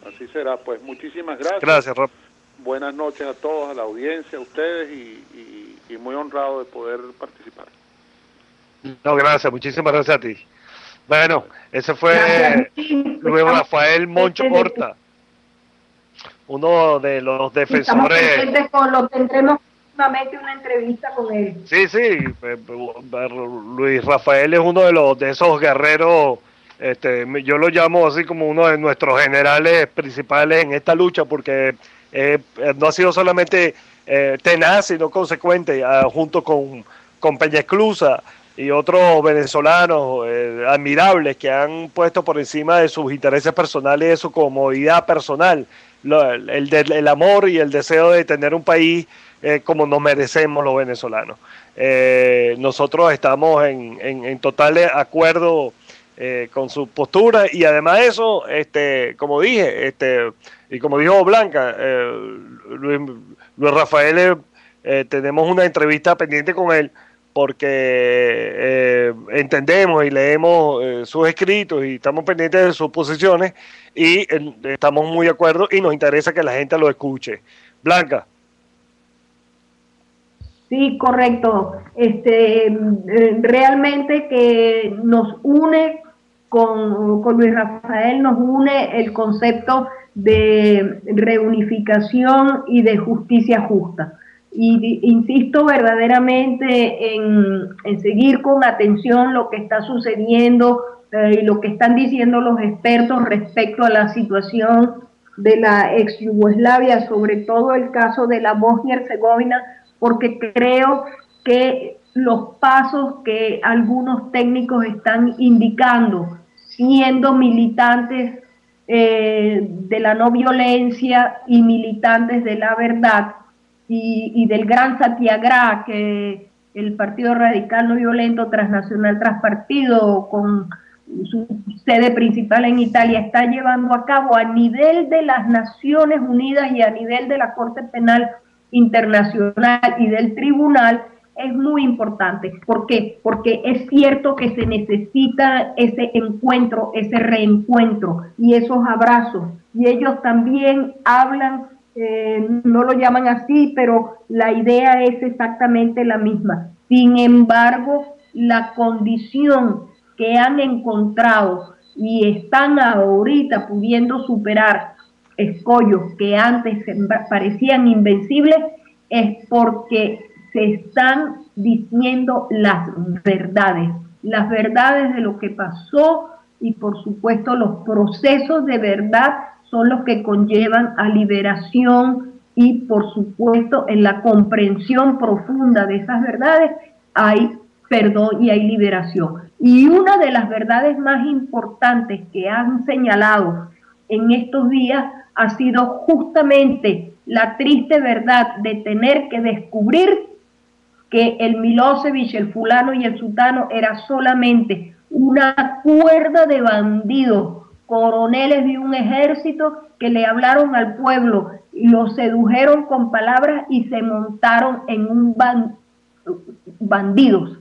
Así será, pues muchísimas gracias. Gracias, Rob. Buenas noches a todos, a la audiencia, a ustedes y muy honrado de poder participar. No, gracias, muchísimas gracias a ti. Bueno, ese fue Luis Rafael Moncho Horta, uno de los defensores. Lo tendremos próximamente una entrevista con él. Sí, Luis Rafael es uno de esos guerreros. Yo lo llamo así como uno de nuestros generales principales en esta lucha, porque no ha sido solamente tenaz, sino consecuente, junto con Peña Esclusa y otros venezolanos admirables que han puesto por encima de sus intereses personales y de su comodidad personal el amor y el deseo de tener un país como nos merecemos los venezolanos. Nosotros estamos en total acuerdo con su postura, y además de eso, como dije, y como dijo Blanca, Luis Rafael, tenemos una entrevista pendiente con él porque entendemos y leemos sus escritos y estamos pendientes de sus posiciones y estamos muy de acuerdo y nos interesa que la gente lo escuche. Blanca. Sí, correcto. Realmente que nos une con Luis Rafael, nos une el concepto de reunificación y de justicia justa. Y insisto verdaderamente en seguir con atención lo que está sucediendo y lo que están diciendo los expertos respecto a la situación de la ex Yugoslavia, sobre todo el caso de la Bosnia y Herzegovina, porque creo que los pasos que algunos técnicos están indicando, siendo militantes de la no violencia y militantes de la verdad y del gran Satyagraha que el Partido Radical No Violento Transnacional Transpartido, con su sede principal en Italia, está llevando a cabo a nivel de las Naciones Unidas y a nivel de la Corte Penal Internacional y del Tribunal, es muy importante. ¿Por qué? Porque es cierto que se necesita ese encuentro, ese reencuentro y esos abrazos, y ellos también hablan, no lo llaman así, pero la idea es exactamente la misma. Sin embargo, la condición que han encontrado y están ahorita pudiendo superar escollos que antes parecían invencibles es porque se están diciendo las verdades de lo que pasó, y por supuesto los procesos de verdad son los que conllevan a liberación, y por supuesto en la comprensión profunda de esas verdades hay perdón y hay liberación. Y una de las verdades más importantes que han señalado en estos días ha sido justamente la triste verdad de tener que descubrir que el Milosevic, el fulano y el sutano era solamente una cuerda de bandidos, coroneles de un ejército que le hablaron al pueblo y lo sedujeron con palabras y se montaron en un bandidos.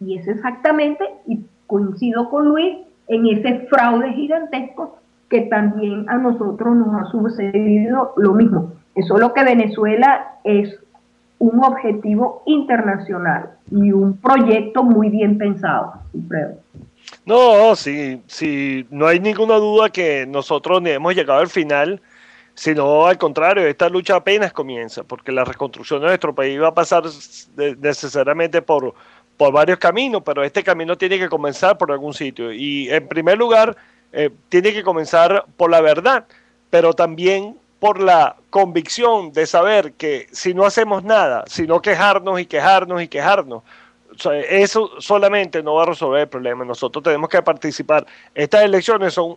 Y es exactamente, y coincido con Luis, en ese fraude gigantesco que también a nosotros nos ha sucedido lo mismo. Eso es lo que Venezuela es, un objetivo internacional y un proyecto muy bien pensado, Alfredo. No, sí, no hay ninguna duda que nosotros ni hemos llegado al final, sino al contrario, esta lucha apenas comienza, porque la reconstrucción de nuestro país va a pasar necesariamente por varios caminos, pero este camino tiene que comenzar por algún sitio. Y en primer lugar, tiene que comenzar por la verdad, pero también por la convicción de saber que si no hacemos nada, sino quejarnos y quejarnos y quejarnos, eso solamente no va a resolver el problema. Nosotros tenemos que participar. Estas elecciones son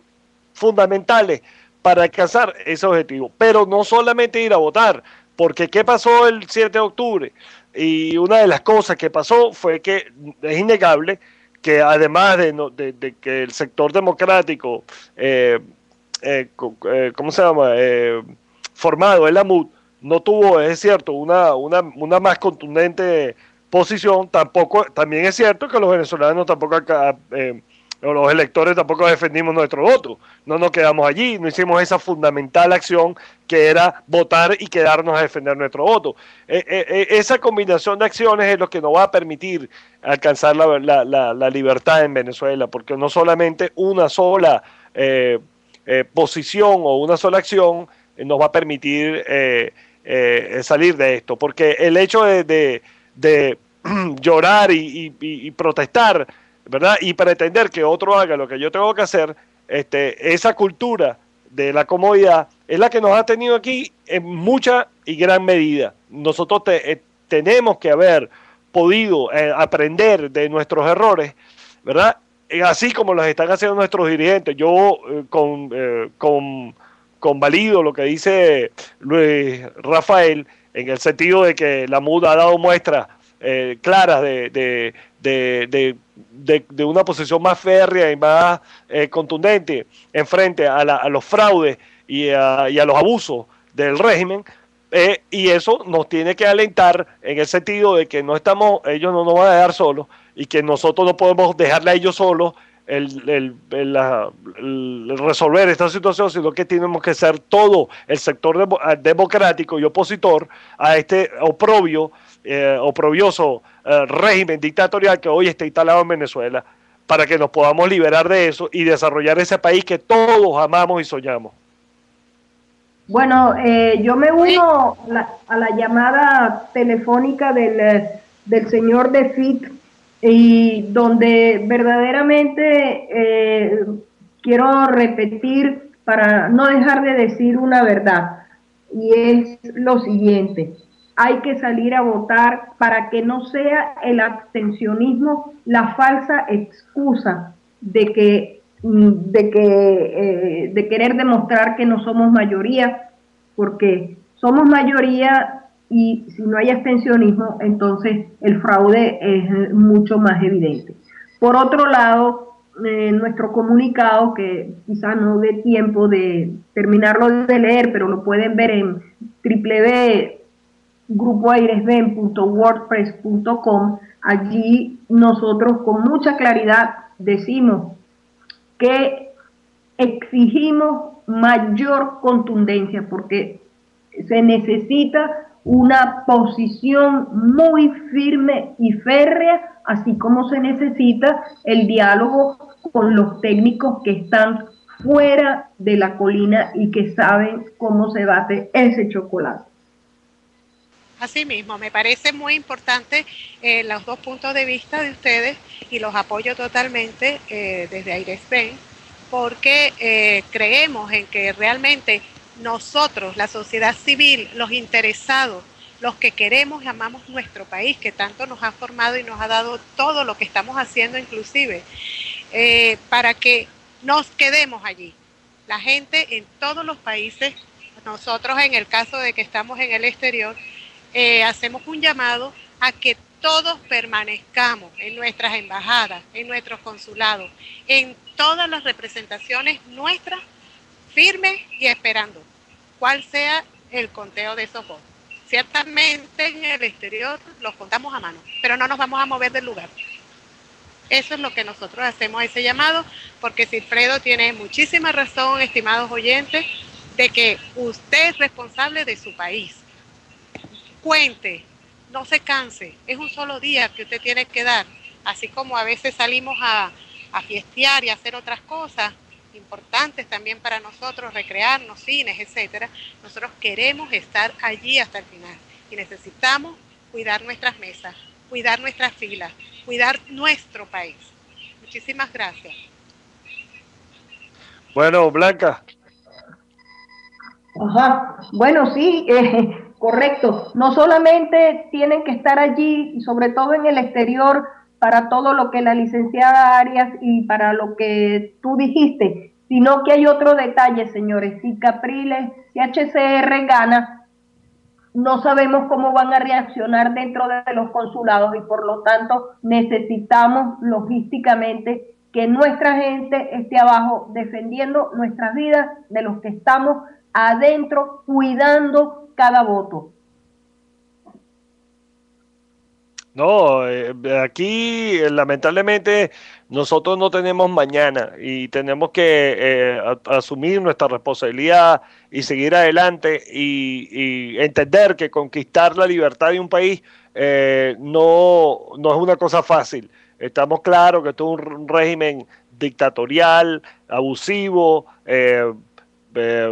fundamentales para alcanzar ese objetivo, pero no solamente ir a votar, porque ¿qué pasó el 7 de octubre? Y una de las cosas que pasó fue que es innegable que además de que el sector democrático, ¿cómo se llama? Formado, el AMUD, no tuvo, es cierto, una más contundente posición, también es cierto que los venezolanos tampoco los electores tampoco defendimos nuestro voto, no nos quedamos allí, no hicimos esa fundamental acción que era votar y quedarnos a defender nuestro voto. Esa combinación de acciones es lo que nos va a permitir alcanzar la libertad en Venezuela, porque no solamente una sola posición o una sola acción nos va a permitir salir de esto, porque el hecho de llorar y protestar, ¿verdad? Y pretender que otro haga lo que yo tengo que hacer, esa cultura de la comodidad es la que nos ha tenido aquí en mucha y gran medida. Nosotros tenemos que haber podido aprender de nuestros errores, ¿verdad? Así como los están haciendo nuestros dirigentes. Yo convalido lo que dice Luis Rafael, en el sentido de que la MUD ha dado muestras claras de una posición más férrea y más contundente en frente a los fraudes y a los abusos del régimen, y eso nos tiene que alentar en el sentido de que ellos no nos van a dejar solos y que nosotros no podemos dejarle a ellos solos el resolver esta situación, sino que tenemos que ser todo el sector democrático y opositor a este oprobioso régimen dictatorial que hoy está instalado en Venezuela, para que nos podamos liberar de eso y desarrollar ese país que todos amamos y soñamos. Bueno, yo me uno a la llamada telefónica del señor De Fit, y donde verdaderamente quiero repetir para no dejar de decir una verdad, y es lo siguiente: hay que salir a votar para que no sea el abstencionismo la falsa excusa de querer demostrar que no somos mayoría, porque somos mayoría. Y si no hay abstencionismo, entonces el fraude es mucho más evidente. Por otro lado, nuestro comunicado, que quizá no dé tiempo de terminarlo de leer, pero lo pueden ver en www.grupoairesben.wordpress.com. Allí nosotros con mucha claridad decimos que exigimos mayor contundencia, porque se necesita una posición muy firme y férrea, así como se necesita el diálogo con los técnicos que están fuera de la colina y que saben cómo se bate ese chocolate. Así mismo, me parece muy importante los dos puntos de vista de ustedes, y los apoyo totalmente desde Airesben, porque creemos en que realmente nosotros, la sociedad civil, los interesados, los que queremos y amamos nuestro país, que tanto nos ha formado y nos ha dado todo lo que estamos haciendo, inclusive, para que nos quedemos allí. La gente en todos los países, nosotros en el caso de que estamos en el exterior, hacemos un llamado a que todos permanezcamos en nuestras embajadas, en nuestros consulados, en todas las representaciones nuestras, firmes y esperando cuál sea el conteo de esos votos. Ciertamente en el exterior los contamos a mano, pero no nos vamos a mover del lugar. Eso es lo que nosotros hacemos, ese llamado, porque Silfredo tiene muchísima razón, estimados oyentes, de que usted es responsable de su país. Cuente, no se canse, es un solo día que usted tiene que dar, así como a veces salimos a fiestear y hacer otras cosas importantes también para nosotros, recrearnos, cines, etcétera. Nosotros queremos estar allí hasta el final y necesitamos cuidar nuestras mesas, cuidar nuestras filas, cuidar nuestro país. Muchísimas gracias. Bueno, Blanca. Ajá, bueno, sí, correcto. No solamente tienen que estar allí, y sobre todo en el exterior, para todo lo que la licenciada Arias y para lo que tú dijiste, sino que hay otro detalle, señores. Si Capriles, si HCR gana, no sabemos cómo van a reaccionar dentro de los consulados y por lo tanto necesitamos logísticamente que nuestra gente esté abajo defendiendo nuestras vidas de los que estamos adentro cuidando cada voto. No, aquí lamentablemente nosotros no tenemos mañana y tenemos que asumir nuestra responsabilidad y seguir adelante y entender que conquistar la libertad de un país no es una cosa fácil. Estamos claros que esto es un régimen dictatorial, abusivo,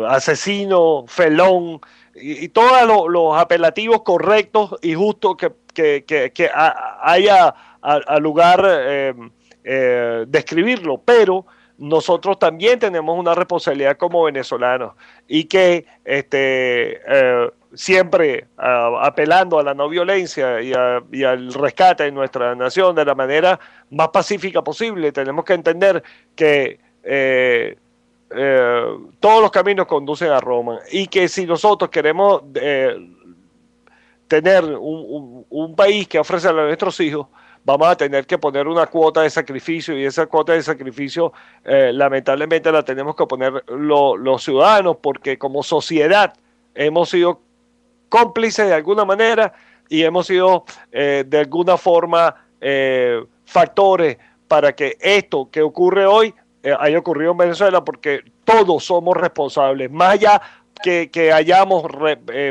asesino, felón y todos los apelativos correctos y justos que haya al lugar describirlo, pero nosotros también tenemos una responsabilidad como venezolanos y que siempre apelando a la no violencia y al rescate de nuestra nación de la manera más pacífica posible, tenemos que entender que todos los caminos conducen a Roma y que si nosotros queremos tener un país que ofrece a nuestros hijos, vamos a tener que poner una cuota de sacrificio y esa cuota de sacrificio lamentablemente la tenemos que poner los ciudadanos porque como sociedad hemos sido cómplices de alguna manera y hemos sido de alguna forma factores para que esto que ocurre hoy haya ocurrido en Venezuela porque todos somos responsables, más allá que hayamos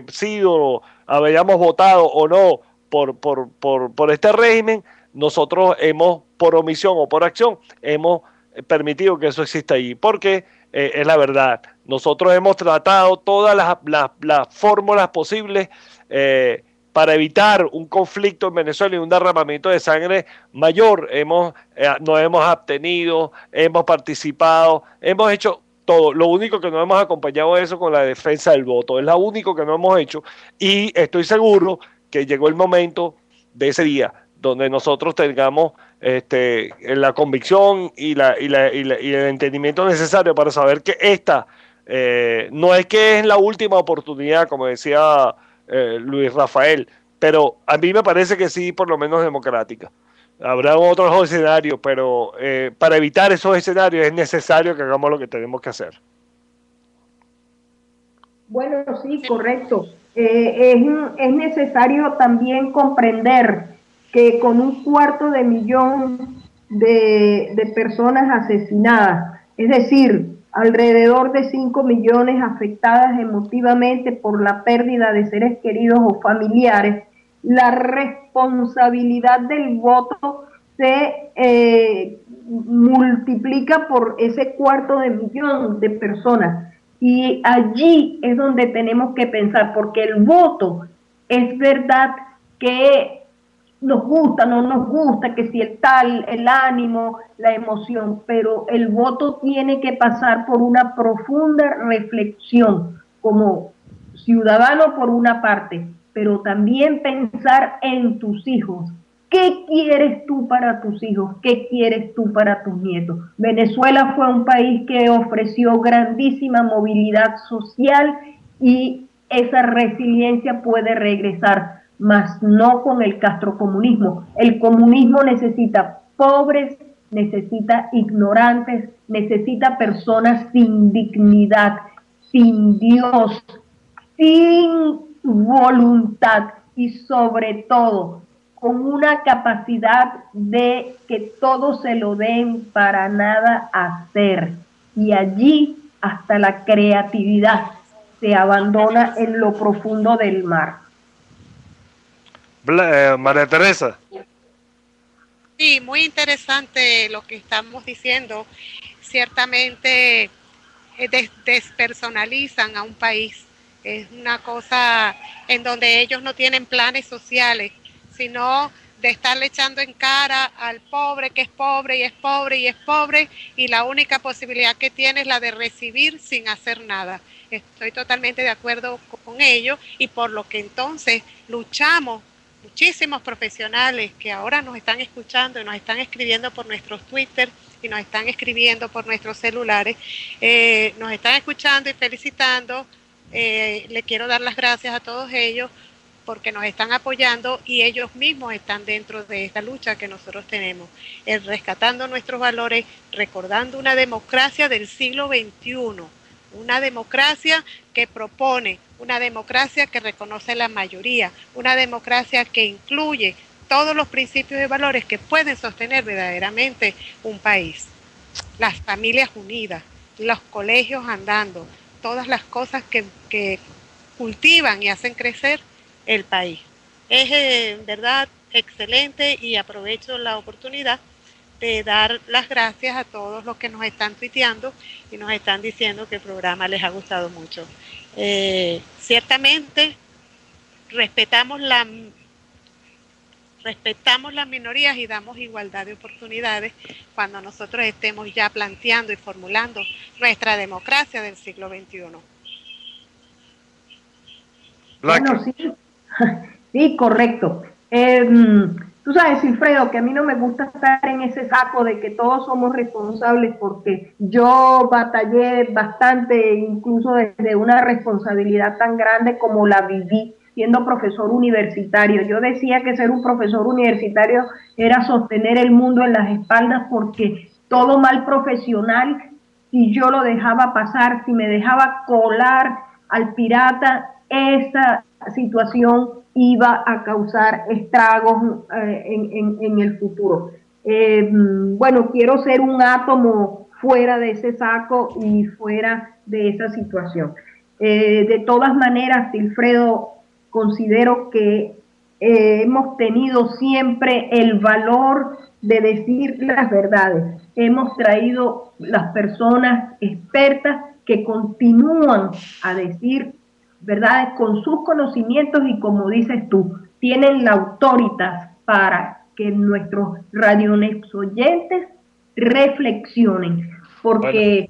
sido, hayamos votado o no por este régimen, nosotros hemos, por omisión o por acción, hemos permitido que eso exista ahí, porque es la verdad. Nosotros hemos tratado todas las fórmulas posibles para evitar un conflicto en Venezuela y un derramamiento de sangre mayor. Nos hemos abstenido, hemos participado, hemos hecho todo. Lo único que no hemos acompañado eso con la defensa del voto. Es lo único que no hemos hecho. Y estoy seguro que llegó el momento de ese día donde nosotros tengamos la convicción y el entendimiento necesario para saber que esta no es que es la última oportunidad, como decía Luis Rafael, pero a mí me parece que sí, por lo menos democrática. Habrá otros escenarios, pero para evitar esos escenarios es necesario que hagamos lo que tenemos que hacer. Bueno, sí, correcto. Es necesario también comprender que con 250.000 de personas asesinadas, es decir, alrededor de 5 millones afectadas emotivamente por la pérdida de seres queridos o familiares, la responsabilidad del voto se multiplica por ese 250.000 de personas. Y allí es donde tenemos que pensar, porque el voto es verdad que nos gusta, no nos gusta, que si el ánimo, la emoción, pero el voto tiene que pasar por una profunda reflexión como ciudadano por una parte, pero también pensar en tus hijos. ¿Qué quieres tú para tus hijos? ¿Qué quieres tú para tus nietos? Venezuela fue un país que ofreció grandísima movilidad social y esa resiliencia puede regresar. mas no con el castrocomunismo. El comunismo necesita pobres, necesita ignorantes, necesita personas sin dignidad, sin Dios, sin voluntad y sobre todo con una capacidad de que todo se lo den para nada hacer. Y allí hasta la creatividad se abandona en lo profundo del mar. María Teresa. Sí, muy interesante lo que estamos diciendo. Ciertamente despersonalizan a un país. Es una cosa en donde ellos no tienen planes sociales, sino de estarle echando en cara al pobre que es pobre y es pobre y es pobre, y la única posibilidad que tiene es la de recibir sin hacer nada. Estoy totalmente de acuerdo con ello, y por lo que entonces luchamos, muchísimos profesionales que ahora nos están escuchando y nos están escribiendo por nuestros Twitter y nos están escribiendo por nuestros celulares, nos están escuchando y felicitando. Le quiero dar las gracias a todos ellos porque nos están apoyando y ellos mismos están dentro de esta lucha que nosotros tenemos, rescatando nuestros valores, recordando una democracia del siglo XXI, una democracia que propone, una democracia que reconoce la mayoría, una democracia que incluye todos los principios y valores que pueden sostener verdaderamente un país. Las familias unidas, los colegios andando, todas las cosas que cultivan y hacen crecer el país. Es en verdad excelente y aprovecho la oportunidad de dar las gracias a todos los que nos están tuiteando y nos están diciendo que el programa les ha gustado mucho. Ciertamente respetamos las minorías y damos igualdad de oportunidades cuando nosotros estemos ya planteando y formulando nuestra democracia del siglo XXI. Bueno, sí. Sí, correcto. Tú sabes, Silfredo, que a mí no me gusta estar en ese saco de que todos somos responsables, porque yo batallé bastante, incluso desde una responsabilidad tan grande como la viví siendo profesor universitario. Yo decía que ser un profesor universitario era sostener el mundo en las espaldas, porque todo mal profesional, si yo lo dejaba pasar, si me dejaba colar al pirata, esa situación iba a causar estragos en el futuro. Bueno, quiero ser un átomo fuera de ese saco y fuera de esa situación. De todas maneras, Silfredo, considero que hemos tenido siempre el valor de decir las verdades. Hemos traído las personas expertas que continúan a decir verdades con sus conocimientos y, como dices tú, tienen la autoridad para que nuestros radionex oyentes reflexionen, porque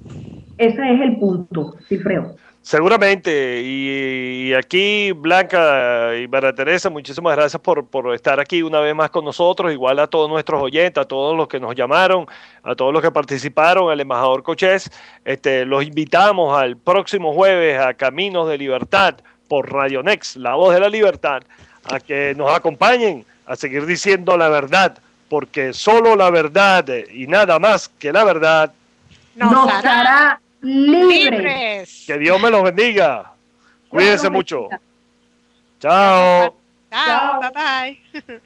ese es el punto, Silfredo. Seguramente, y aquí Blanca y María Teresa, muchísimas gracias por estar aquí una vez más con nosotros, igual a todos nuestros oyentes, a todos los que nos llamaron, a todos los que participaron, al embajador Cochés. Los invitamos al próximo jueves a Caminos de Libertad por Radio Next, la voz de la libertad, a que nos acompañen a seguir diciendo la verdad, porque solo la verdad y nada más que la verdad nos hará libres. Que Dios me los bendiga. Cuídense mucho. Chao. Chao, bye bye.